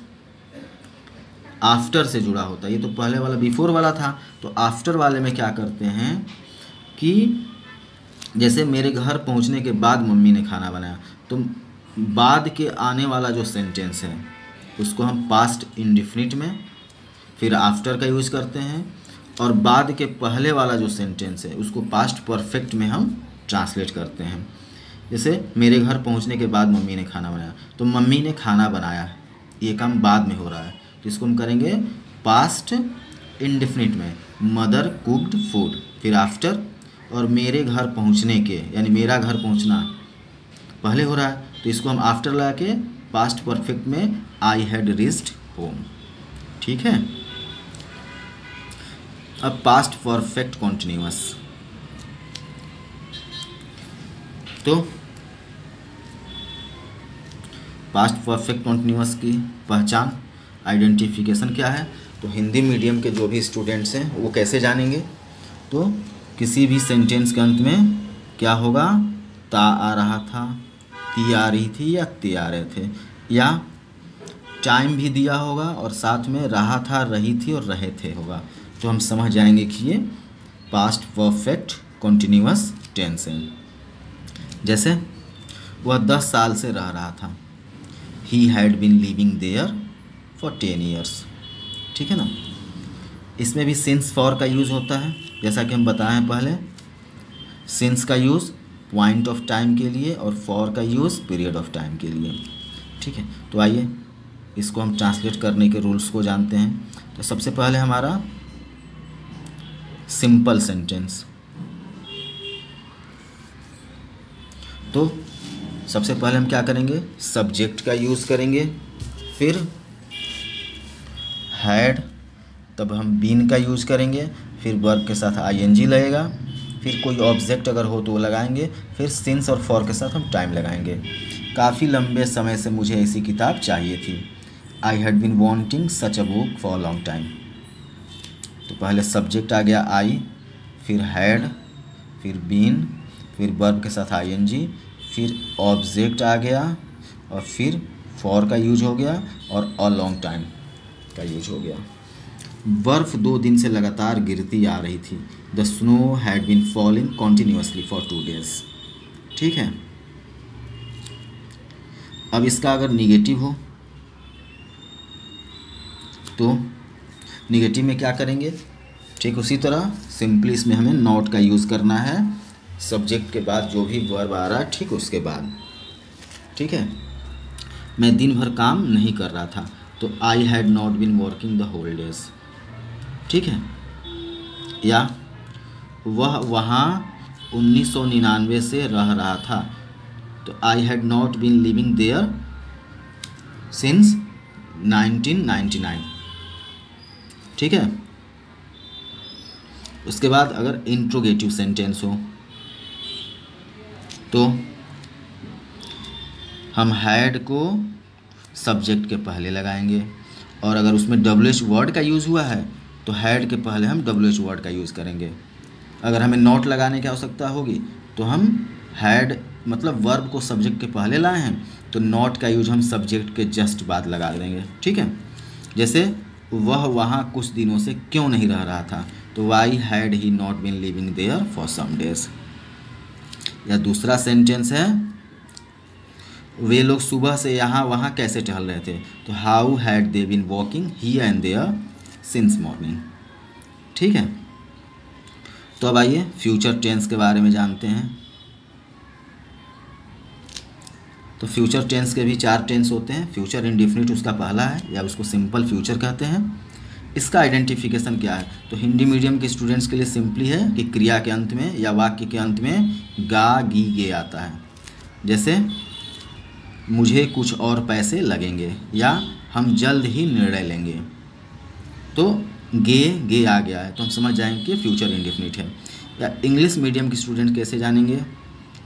आफ्टर से जुड़ा होता है। ये तो पहले वाला बिफोर वाला था, तो आफ्टर वाले में क्या करते हैं कि जैसे मेरे घर पहुंचने के बाद मम्मी ने खाना बनाया, तो बाद के आने वाला जो सेंटेंस है उसको हम पास्ट इंडिफिनिट में फिर आफ्टर का यूज़ करते हैं, और बाद के पहले वाला जो सेंटेंस है उसको पास्ट परफेक्ट में हम ट्रांसलेट करते हैं। जैसे मेरे घर पहुंचने के बाद मम्मी ने खाना बनाया, तो मम्मी ने खाना बनाया, ये काम बाद में हो रहा है, तो इसको हम करेंगे पास्ट इंडिफिनिट में, मदर कुक्ड फूड, फिर आफ्टर। और मेरे घर पहुंचने के, यानी मेरा घर पहुंचना पहले हो रहा है, तो इसको हम आफ्टर ला के पास्ट परफेक्ट में आई हैड रीच्ड होम। ठीक है। अब पास्ट परफेक्ट कॉन्टिन्यूअस, तो पास्ट परफेक्ट कॉन्टिन्यूअस की पहचान, आइडेंटिफिकेशन क्या है, तो हिंदी मीडियम के जो भी स्टूडेंट्स हैं वो कैसे जानेंगे, तो किसी भी सेंटेंस के अंत में क्या होगा, ता आ रहा था, ती आ रही थी, या ते आ रहे थे, या टाइम भी दिया होगा और साथ में रहा था, रही थी और रहे थे होगा, तो हम समझ जाएंगे कि ये पास्ट परफेक्ट कॉन्टिन्यूअस टेंस है। जैसे वह 10 साल से रह रहा था, he had been living there for 10 years। ठीक है ना। इसमें भी सिंस फॉर का यूज़ होता है, जैसा कि हम बताए हैं पहले। सिंस का यूज़ पॉइंट ऑफ टाइम के लिए और फॉर का यूज़ पीरियड ऑफ टाइम के लिए। ठीक है। तो आइए इसको हम ट्रांसलेट करने के रूल्स को जानते हैं। तो सबसे पहले हमारा सिंपल सेंटेंस, तो सबसे पहले हम क्या करेंगे, सब्जेक्ट का यूज़ करेंगे, फिर हैड, तब हम बीन का यूज़ करेंगे, फिर वर्ब के साथ आईएनजी लगेगा, फिर कोई ऑब्जेक्ट अगर हो तो वो लगाएंगे, फिर सिंस और फॉर के साथ हम टाइम लगाएंगे। काफ़ी लंबे समय से मुझे ऐसी किताब चाहिए थी, I had been wanting such a book for long time. तो पहले सब्जेक्ट आ गया आई, फिर हैड, फिर बीन, फिर वर्ब के साथ आईएनजी, फिर ऑब्जेक्ट आ गया, और फिर फॉर का यूज हो गया, और अ लॉन्ग टाइम का यूज हो गया। बर्फ़ 2 दिन से लगातार गिरती आ रही थी, the snow had been falling continuously for 2 days। ठीक है। अब इसका अगर निगेटिव हो तो निगेटिव में क्या करेंगे, ठीक उसी तरह सिंपली इसमें हमें नॉट का यूज़ करना है, सब्जेक्ट के बाद जो भी वर्ब आ रहा है ठीक उसके बाद। ठीक है। मैं दिन भर काम नहीं कर रहा था, तो I had not been working the whole days. ठीक है। या वह वहाँ 1999 से रह रहा था, तो I had not been living there since 1999। ठीक है। उसके बाद अगर इंट्रोगेटिव सेंटेंस हो तो हम हैड को सब्जेक्ट के पहले लगाएंगे, और अगर उसमें WH वर्ड का यूज़ हुआ है तो हैड के पहले हम WH वर्ड का यूज़ करेंगे। अगर हमें नॉट लगाने की आवश्यकता होगी तो हम हैड मतलब वर्ब को सब्जेक्ट के पहले लाए हैं तो नॉट का यूज हम सब्जेक्ट के जस्ट बाद लगा देंगे। ठीक है। जैसे वह वहाँ कुछ दिनों से क्यों नहीं रह रहा था, तो why had he not been living there for some days. या दूसरा सेंटेंस है, वे लोग सुबह से यहाँ वहाँ कैसे टहल रहे थे, तो how had they been walking here and there since morning. ठीक है। तो अब आइए फ्यूचर टेंस के बारे में जानते हैं। तो फ्यूचर टेंस के भी 4 टेंस होते हैं। फ्यूचर इंडेफिनिट उसका पहला है, या उसको सिंपल फ्यूचर कहते हैं। इसका आइडेंटिफिकेशन क्या है, तो हिंदी मीडियम के स्टूडेंट्स के लिए सिंपली है कि क्रिया के अंत में या वाक्य के अंत में गा गी गे आता है। जैसे मुझे कुछ और पैसे लगेंगे, या हम जल्द ही निर्णय लेंगे। तो गे आ गया है तो हम समझ जाएंगे कि फ्यूचर इंडेफिनिट है। या इंग्लिश मीडियम के स्टूडेंट कैसे जानेंगे,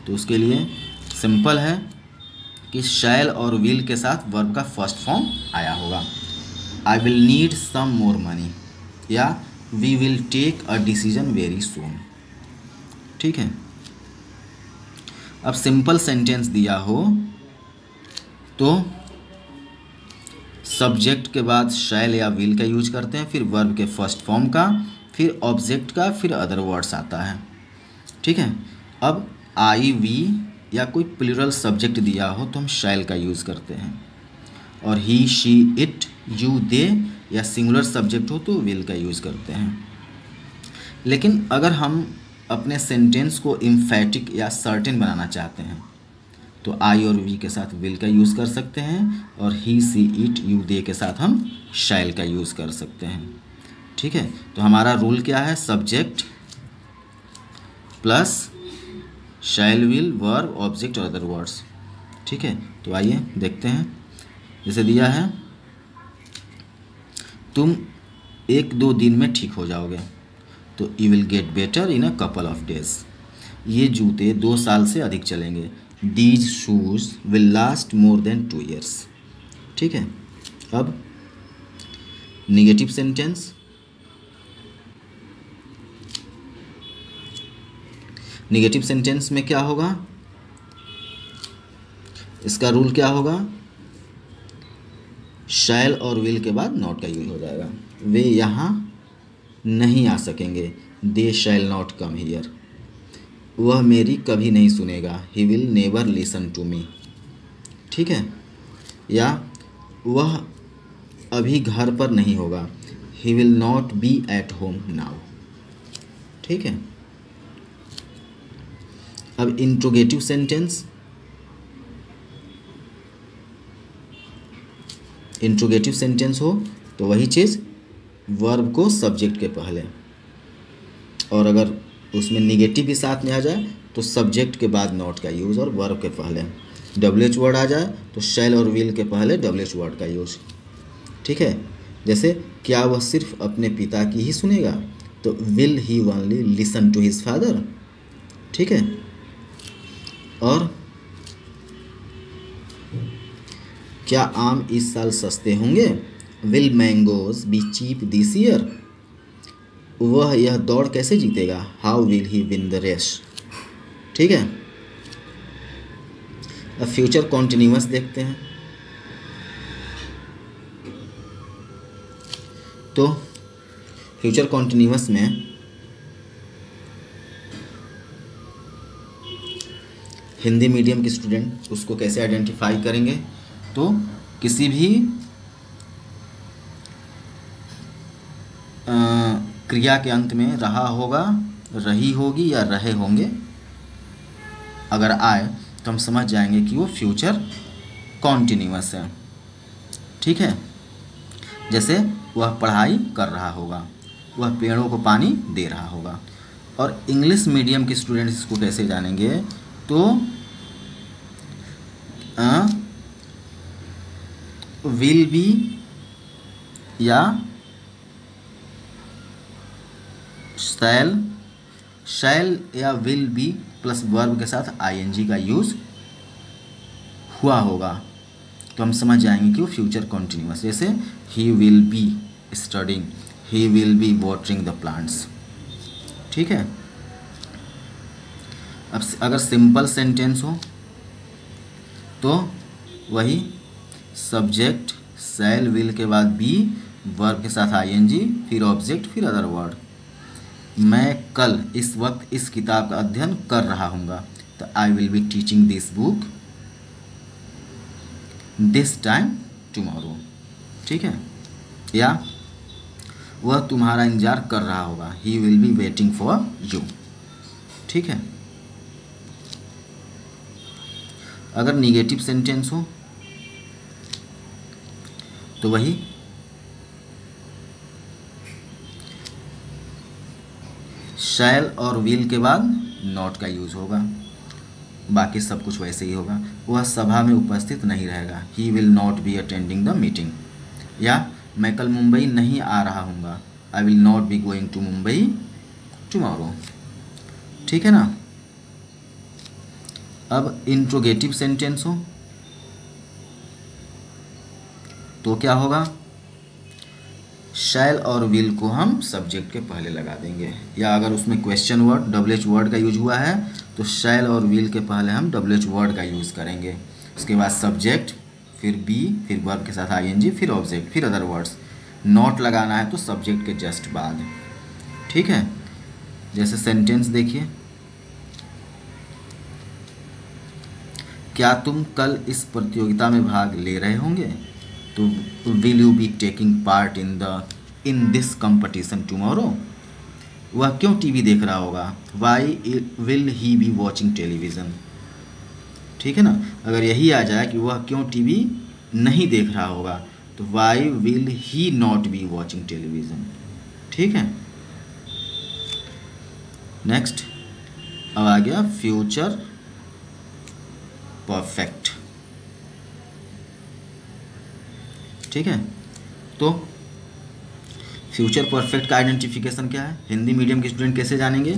तो उसके लिए सिंपल है कि शैल और विल के साथ वर्ब का फर्स्ट फॉर्म आया होगा। I will need some more money या we will take a decision very soon. ठीक है, अब सिंपल सेंटेंस दिया हो तो सब्जेक्ट के बाद शैल या विल का यूज करते हैं, फिर वर्ब के फर्स्ट फॉर्म का, फिर ऑब्जेक्ट का, फिर अदर वर्ड्स आता है। ठीक है, अब आई वी या कोई प्लूरल सब्जेक्ट दिया हो तो हम शैल का यूज़ करते हैं, और ही शी इट यू दे या सिंगुलर सब्जेक्ट हो तो विल का यूज़ करते हैं। लेकिन अगर हम अपने सेंटेंस को इम्फैटिक या सर्टेन बनाना चाहते हैं तो आई और वी के साथ विल का यूज़ कर सकते हैं, और ही सी इट यू दे के साथ हम शैल का यूज़ कर सकते हैं। ठीक है, तो हमारा रूल क्या है, subject plus shell will verb object और अदर वर्ड्स। ठीक है, तो आइए देखते हैं। जैसे दिया है तुम 1-2 दिन में ठीक हो जाओगे, तो you will get better in a couple of days. ये जूते 2 साल से अधिक चलेंगे, these shoes will last more than 2 years। ठीक है, अब निगेटिव सेंटेंस, निगेटिव सेंटेंस में क्या होगा, इसका रूल क्या होगा, शैल और विल के बाद नॉट का यूज हो जाएगा। वे यहाँ नहीं आ सकेंगे, दे शैल नॉट कम हियर। वह मेरी कभी नहीं सुनेगा, he will never listen to me. ठीक है, या वह अभी घर पर नहीं होगा, he will not be at home now. ठीक है, अब इंट्रोगेटिव सेंटेंस, इंट्रोगेटिव सेंटेंस हो तो वही चीज़ वर्ब को सब्जेक्ट के पहले, और अगर उसमें निगेटिव भी साथ में आ जाए तो सब्जेक्ट के बाद नॉट का यूज़ और वर्ब के पहले WH वर्ड आ जाए तो शैल और विल के पहले WH वर्ड का यूज़। ठीक है, जैसे क्या वह सिर्फ अपने पिता की ही सुनेगा, तो will he only listen to his father. ठीक है, और क्या आम इस साल सस्ते होंगे, will mangoes be cheap this year. वह यह दौड़ कैसे जीतेगा, how will he win the race. ठीक है, अब फ्यूचर कॉन्टिन्यूअस देखते हैं। तो फ्यूचर कॉन्टिन्यूअस में हिंदी मीडियम के स्टूडेंट उसको कैसे आइडेंटिफाई करेंगे, तो किसी भी क्रिया के अंत में रहा होगा, रही होगी या रहे होंगे अगर आए तो हम समझ जाएंगे कि वो फ्यूचर कॉन्टिन्यूअस है। ठीक है, जैसे वह पढ़ाई कर रहा होगा, वह पेड़ों को पानी दे रहा होगा। और इंग्लिश मीडियम के स्टूडेंट्स इसको कैसे जानेंगे, तो विल बी या शैल या विल बी प्लस वर्ब के साथ ING का यूज़ हुआ होगा तो हम समझ जाएंगे कि वो फ्यूचर कॉन्टिन्यूअस। जैसे he will be studying, he will be watering the plants. ठीक है, अब अगर सिंपल सेंटेंस हो तो वही सब्जेक्ट शैल विल के बाद बी, वर्ब के साथ ING, फिर ऑब्जेक्ट, फिर अदर वर्ड। मैं कल इस वक्त इस किताब का अध्ययन कर रहा हूँगा, तो I will be teaching this book this time tomorrow. ठीक है, या वह तुम्हारा इंतजार कर रहा होगा, he will be waiting for you. ठीक है, अगर निगेटिव सेंटेंस हो तो वही शैल और विल के बाद नॉट का यूज़ होगा, बाकी सब कुछ वैसे ही होगा। वह सभा में उपस्थित नहीं रहेगा, he will not be attending the meeting. या मैं कल मुंबई नहीं आ रहा हूँगा, I will not be going to Mumbai tomorrow. ठीक है ना। अब इंट्रोगेटिव सेंटेंस हो तो क्या होगा, शैल और विल को हम सब्जेक्ट के पहले लगा देंगे, या अगर उसमें क्वेश्चन वर्ड WH वर्ड का यूज हुआ है तो शैल और विल के पहले हम WH वर्ड का यूज़ करेंगे। उसके बाद सब्जेक्ट, फिर बी, फिर वर्ब के साथ ING, फिर ऑब्जेक्ट, फिर अदर वर्ड्स। नॉट लगाना है तो सब्जेक्ट के जस्ट बाद। ठीक है। जैसे सेंटेंस देखिए, क्या तुम कल इस प्रतियोगिता में भाग ले रहे होंगे, तो will you be taking part in this competition tomorrow. वह क्यों टीवी देख रहा होगा, why will he be watching television. ठीक है ना। अगर यही आ जाए कि वह क्यों टीवी नहीं देख रहा होगा, तो why will he not be watching television. ठीक है। नेक्स्ट अब आ गया फ्यूचर परफेक्ट। ठीक है। तो फ्यूचर परफेक्ट का आइडेंटिफिकेशन क्या है, हिंदी मीडियम के स्टूडेंट कैसे जानेंगे,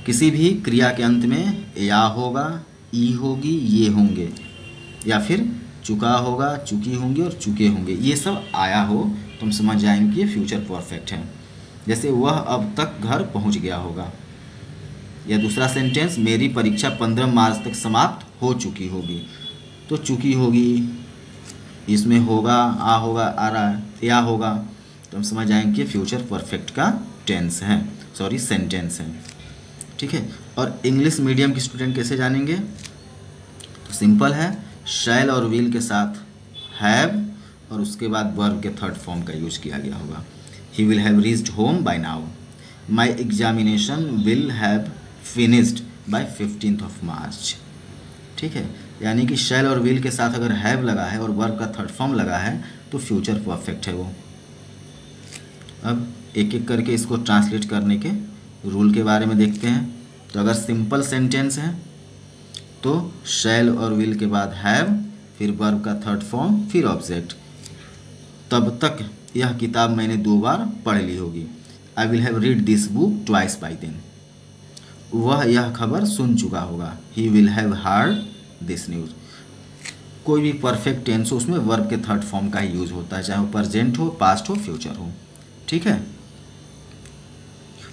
किसी भी क्रिया के अंत में या होगा, ई होगी, ये होंगे, या फिर चुका होगा, चुकी होंगी और चुके होंगे, ये सब आया हो तो हम समझ जाएंगे कि ये फ्यूचर परफेक्ट है। जैसे वह अब तक घर पहुंच गया होगा, या दूसरा सेंटेंस, मेरी परीक्षा 15 मार्च तक समाप्त हो चुकी होगी, तो चुकी होगी, इसमें होगा, आ होगा, आ रहा है, या होगा, तो हम समझ जाएंगे कि फ्यूचर परफेक्ट का टेंस है, सॉरी सेंटेंस है। ठीक है। और इंग्लिश मीडियम के स्टूडेंट कैसे जानेंगे, तो सिंपल है, शैल और विल के साथ हैव और उसके बाद वर्ब के थर्ड फॉर्म का यूज किया गया होगा। He will have reached home by now, my examination will have finished by 15th of March। ठीक है। यानी कि शैल और विल के साथ अगर हैव लगा है और वर्ब का थर्ड फॉर्म लगा है तो फ्यूचर परफेक्ट है वो। अब एक एक करके इसको ट्रांसलेट करने के रूल के बारे में देखते हैं। तो अगर सिंपल सेंटेंस है तो शैल और विल के बाद हैव, फिर वर्ब का थर्ड फॉर्म, फिर ऑब्जेक्ट। तब तक यह किताब मैंने 2 बार पढ़ ली होगी, I will have read this book twice by then. वह यह खबर सुन चुका होगा, he will have heard this news. कोई भी परफेक्ट टेंस हो उसमें वर्ब के थर्ड फॉर्म का ही यूज होता है, चाहे वो प्रेजेंट हो, पास्ट हो, फ्यूचर हो। ठीक है।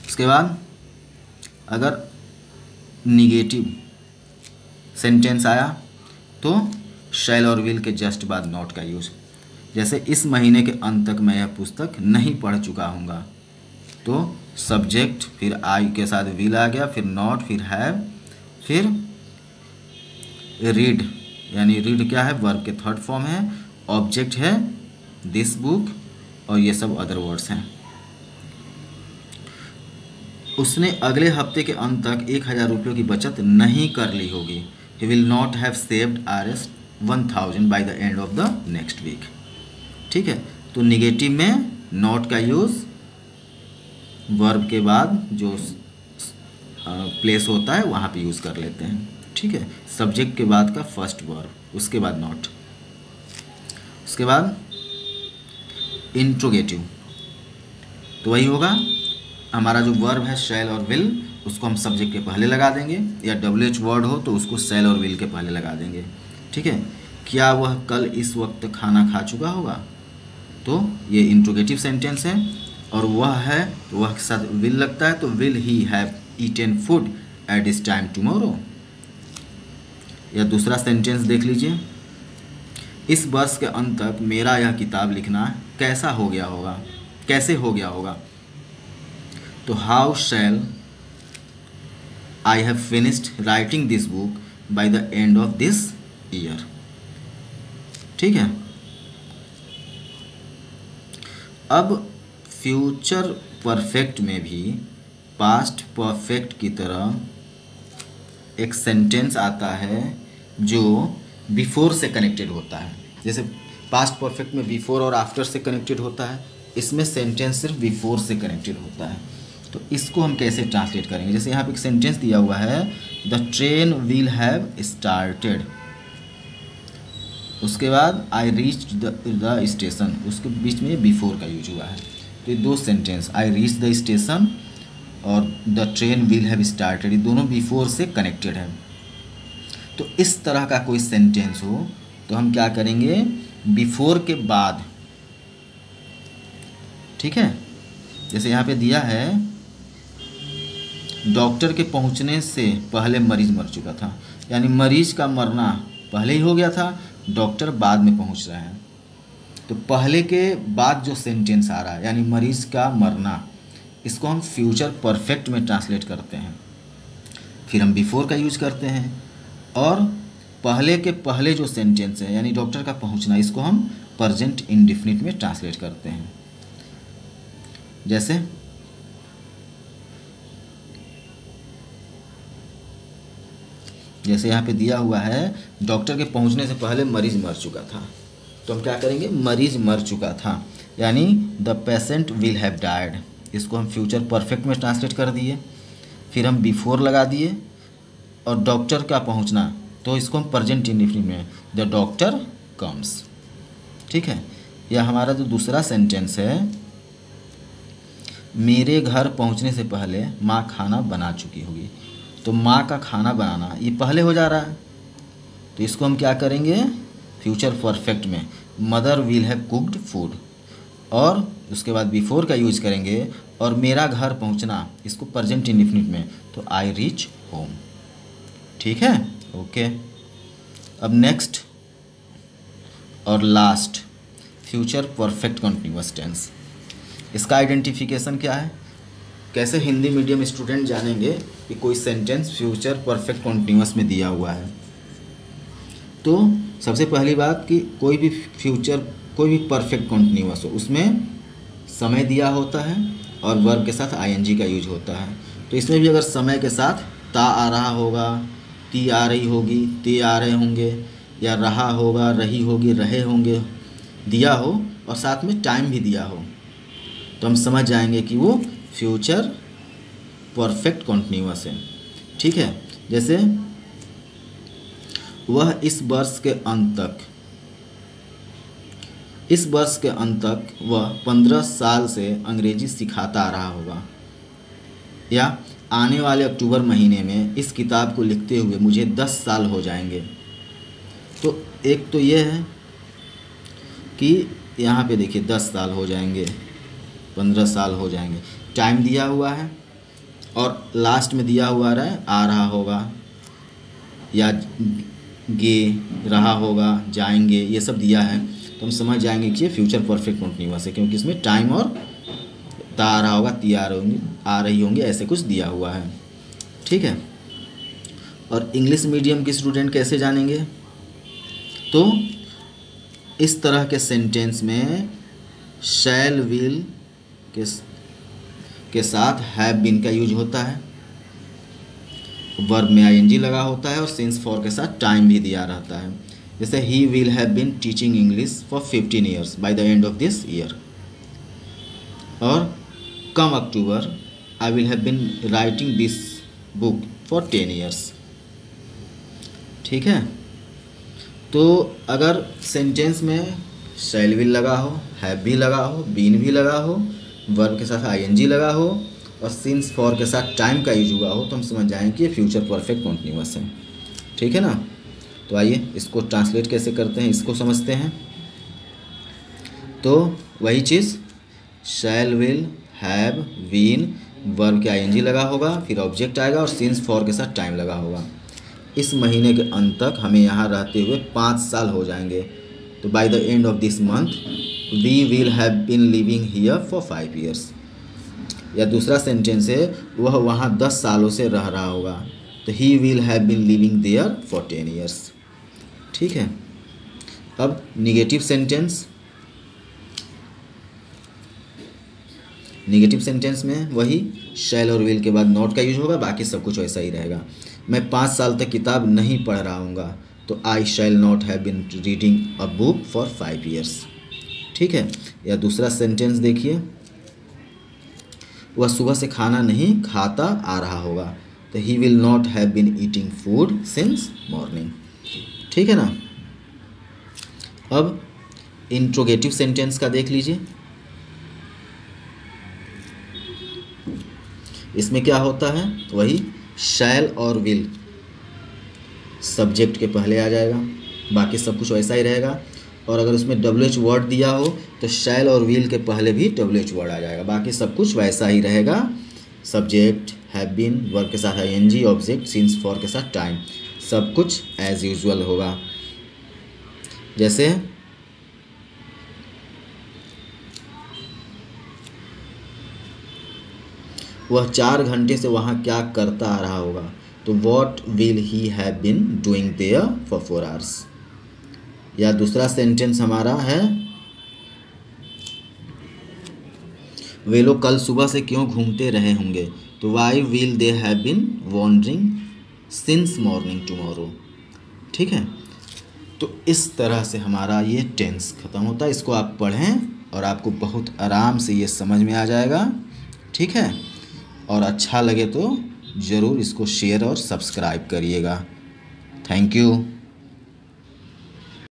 उसके बाद अगर निगेटिव सेंटेंस आया तो शैल और विल के जस्ट बाद नॉट का यूज। जैसे इस महीने के अंत तक मैं यह पुस्तक नहीं पढ़ चुका हूँगा, तो सब्जेक्ट, फिर आई के साथ विल आ गया, फिर नॉट, फिर हैव, फिर रीड, यानी रीड क्या है, वर्ब के थर्ड फॉर्म है, ऑब्जेक्ट है दिस बुक, और ये सब अदर वर्ड्स हैं। उसने अगले हफ्ते के अंत तक 1000 रुपयों की बचत नहीं कर ली होगी, he will not have saved Rs 1000 by the end of the next week. ठीक है। तो निगेटिव में नॉट का यूज़ वर्ब के बाद जो प्लेस होता है वहाँ पे यूज़ कर लेते हैं। ठीक है। सब्जेक्ट के बाद का फर्स्ट वर्ब, उसके बाद नॉट। उसके बाद इंट्रोगेटिव, तो वही होगा, हमारा जो वर्ब है शैल और विल, उसको हम सब्जेक्ट के पहले लगा देंगे, या WH वर्ड हो तो उसको शैल और विल के पहले लगा देंगे। ठीक है। क्या वह कल इस वक्त खाना खा चुका होगा, तो ये इंट्रोगेटिव सेंटेंस है, और वह है तो वह के साथ विल लगता है, तो will he have eaten food at this time tomorrow. या दूसरा सेंटेंस देख लीजिए, इस वर्ष के अंत तक मेरा यह किताब लिखना कैसा हो गया होगा, कैसे हो गया होगा, तो how shell I have finished writing this book by the end of this year. ठीक है। अब फ्यूचर परफेक्ट में भी पास्ट परफेक्ट की तरह एक सेंटेंस आता है जो बिफोर से कनेक्टेड होता है। जैसे पास्ट परफेक्ट में बिफोर और आफ्टर से कनेक्टेड होता है, इसमें सेंटेंस सिर्फ बिफोर से कनेक्टेड होता है। तो इसको हम कैसे ट्रांसलेट करेंगे, जैसे यहाँ पे एक सेंटेंस दिया हुआ है, the train will have started, उसके बाद आई रीच द स्टेशन, उसके बीच में बिफोर का यूज हुआ है। तो ये दो sentence, I reach the station और the train will have started, ये दोनों बिफोर से कनेक्टेड है। तो इस तरह का कोई सेंटेंस हो तो हम क्या करेंगे, बिफोर के बाद, ठीक है। जैसे यहाँ पे दिया है डॉक्टर के पहुँचने से पहले मरीज मर चुका था, यानी मरीज का मरना पहले ही हो गया था, डॉक्टर बाद में पहुँच रहे हैं। तो पहले के बाद जो सेंटेंस आ रहा है यानी मरीज का मरना, इसको हम फ्यूचर परफेक्ट में ट्रांसलेट करते हैं, फिर हम बिफोर का यूज करते हैं। और पहले के पहले जो सेंटेंस है यानी डॉक्टर का पहुंचना, इसको हम प्रेजेंट इंडेफिनिट में ट्रांसलेट करते हैं। जैसे यहाँ पे दिया हुआ है डॉक्टर के पहुंचने से पहले मरीज मर चुका था, तो हम क्या करेंगे, मरीज मर चुका था यानी the patient will have died, इसको हम फ्यूचर परफेक्ट में ट्रांसलेट कर दिए। फिर हम बिफोर लगा दिए और डॉक्टर का पहुंचना, तो इसको हम प्रेजेंट इंडेफिनिट में द डॉक्टर कम्स, ठीक है। या हमारा जो दूसरा सेंटेंस है, मेरे घर पहुंचने से पहले माँ खाना बना चुकी होगी, तो माँ का खाना बनाना ये पहले हो जा रहा है, तो इसको हम क्या करेंगे, फ्यूचर परफेक्ट में mother will have cooked food, और उसके बाद बिफोर का यूज करेंगे। और मेरा घर पहुंचना, इसको प्रेजेंट इंडेफिनिट में, तो आई रीच होम, ठीक है, ओके। अब नेक्स्ट और last, future perfect continuous tense. इसका आइडेंटिफिकेशन क्या है, कैसे हिंदी मीडियम स्टूडेंट जानेंगे कि कोई सेंटेंस फ्यूचर परफेक्ट कंटिन्यूअस में दिया हुआ है। तो सबसे पहली बात कि कोई भी परफेक्ट कंटिन्यूअस हो, उसमें समय दिया होता है और वर्ब के साथ आईएनजी का यूज होता है। तो इसमें भी अगर समय के साथ ता आ रहा होगा, ती आ रही होगी, ते आ रहे होंगे, या रहा होगा, रही होगी, रहे होंगे दिया हो और साथ में टाइम भी दिया हो, तो हम समझ जाएंगे कि वो फ्यूचर परफेक्ट कंटिन्यूअस है, ठीक है। जैसे वह इस वर्ष के अंत तक वह 15 साल से अंग्रेजी सिखाता आ रहा होगा, या आने वाले अक्टूबर महीने में इस किताब को लिखते हुए मुझे 10 साल हो जाएंगे। तो एक तो ये है कि यहाँ पे देखिए 10 साल हो जाएंगे, 15 साल हो जाएंगे, टाइम दिया हुआ है और लास्ट में दिया हुआ आ रहा होगा या गे रहा होगा, जाएंगे, ये सब दिया है, तो हम समझ जाएंगे कि ये फ्यूचर परफेक्ट कंटिन्यूअस है, क्योंकि इसमें टाइम और ता आ रहा होगा, ती आ रही होंगी, ऐसे कुछ दिया हुआ है, ठीक है। और इंग्लिश मीडियम के स्टूडेंट कैसे जानेंगे, तो इस तरह के सेंटेंस में शैल विल के साथ हैव बीन का यूज होता है, वर्ब में आईएनजी लगा होता है और सिंस फॉर के साथ टाइम भी दिया रहता है। जैसे he will have been teaching English for 15 years by the end of this year, और come October I will have been writing this book for 10 years, ठीक है। तो अगर सेंटेंस में शैल विल लगा हो, हैव भी लगा हो, बीन भी लगा हो, वर्ब के साथ आईएनजी लगा हो और सिंस फॉर के साथ टाइम का यूज हुआ हो, तो हम समझ जाएंगे कि ये फ्यूचर परफेक्ट कंटिन्यूअस है, ठीक है ना। तो आइए इसको ट्रांसलेट कैसे करते हैं, इसको समझते हैं। तो वही चीज़, shall will have been, verb के आईएनजी लगा होगा, फिर ऑब्जेक्ट आएगा और सिंस फॉर के साथ टाइम लगा होगा। इस महीने के अंत तक हमें यहाँ रहते हुए 5 साल हो जाएंगे, तो by the end of this month we will have been living here for 5 years. या दूसरा सेंटेंस है, वह वहाँ 10 सालों से रह रहा होगा, तो he will have been living there for 10 years, ठीक है। अब निगेटिव सेंटेंस में वही शैल और विल के बाद नॉट का यूज होगा, बाकी सब कुछ वैसा ही रहेगा। मैं 5 साल तक किताब नहीं पढ़ रहा हूँगा, तो I shall not have been reading a book for 5 years, ठीक है। या दूसरा सेंटेंस देखिए, वह सुबह से खाना नहीं खाता आ रहा होगा, तो he will not have been eating food since morning, ठीक है ना। अब इंट्रोगेटिव सेंटेंस का देख लीजिए। इसमें क्या होता है, वही शैल और विल सब्जेक्ट के पहले आ जाएगा, बाकी सब कुछ वैसा ही रहेगा। और अगर उसमें WH वर्ड दिया हो तो शैल और विल के पहले भी WH वर्ड आ जाएगा, बाकी सब कुछ वैसा ही रहेगा। सब्जेक्ट, हैव बीन, वर्ब के साथ ING, ऑब्जेक्ट, सिंस, फॉर के साथ टाइम, सब कुछ एज यूजुअल होगा। जैसे वह 4 घंटे से वहाँ क्या करता आ रहा होगा, तो what will he have been doing there for 4 hours। या दूसरा सेंटेंस हमारा है, वे लोग कल सुबह से क्यों घूमते रहे होंगे, तो why will they have been wandering since morning tomorrow. ठीक है, तो इस तरह से हमारा ये टेंस ख़त्म होता है। इसको आप पढ़ें और आपको बहुत आराम से ये समझ में आ जाएगा। ठीक है, और अच्छा लगे तो ज़रूर इसको शेयर और सब्सक्राइब करिएगा। Thank you.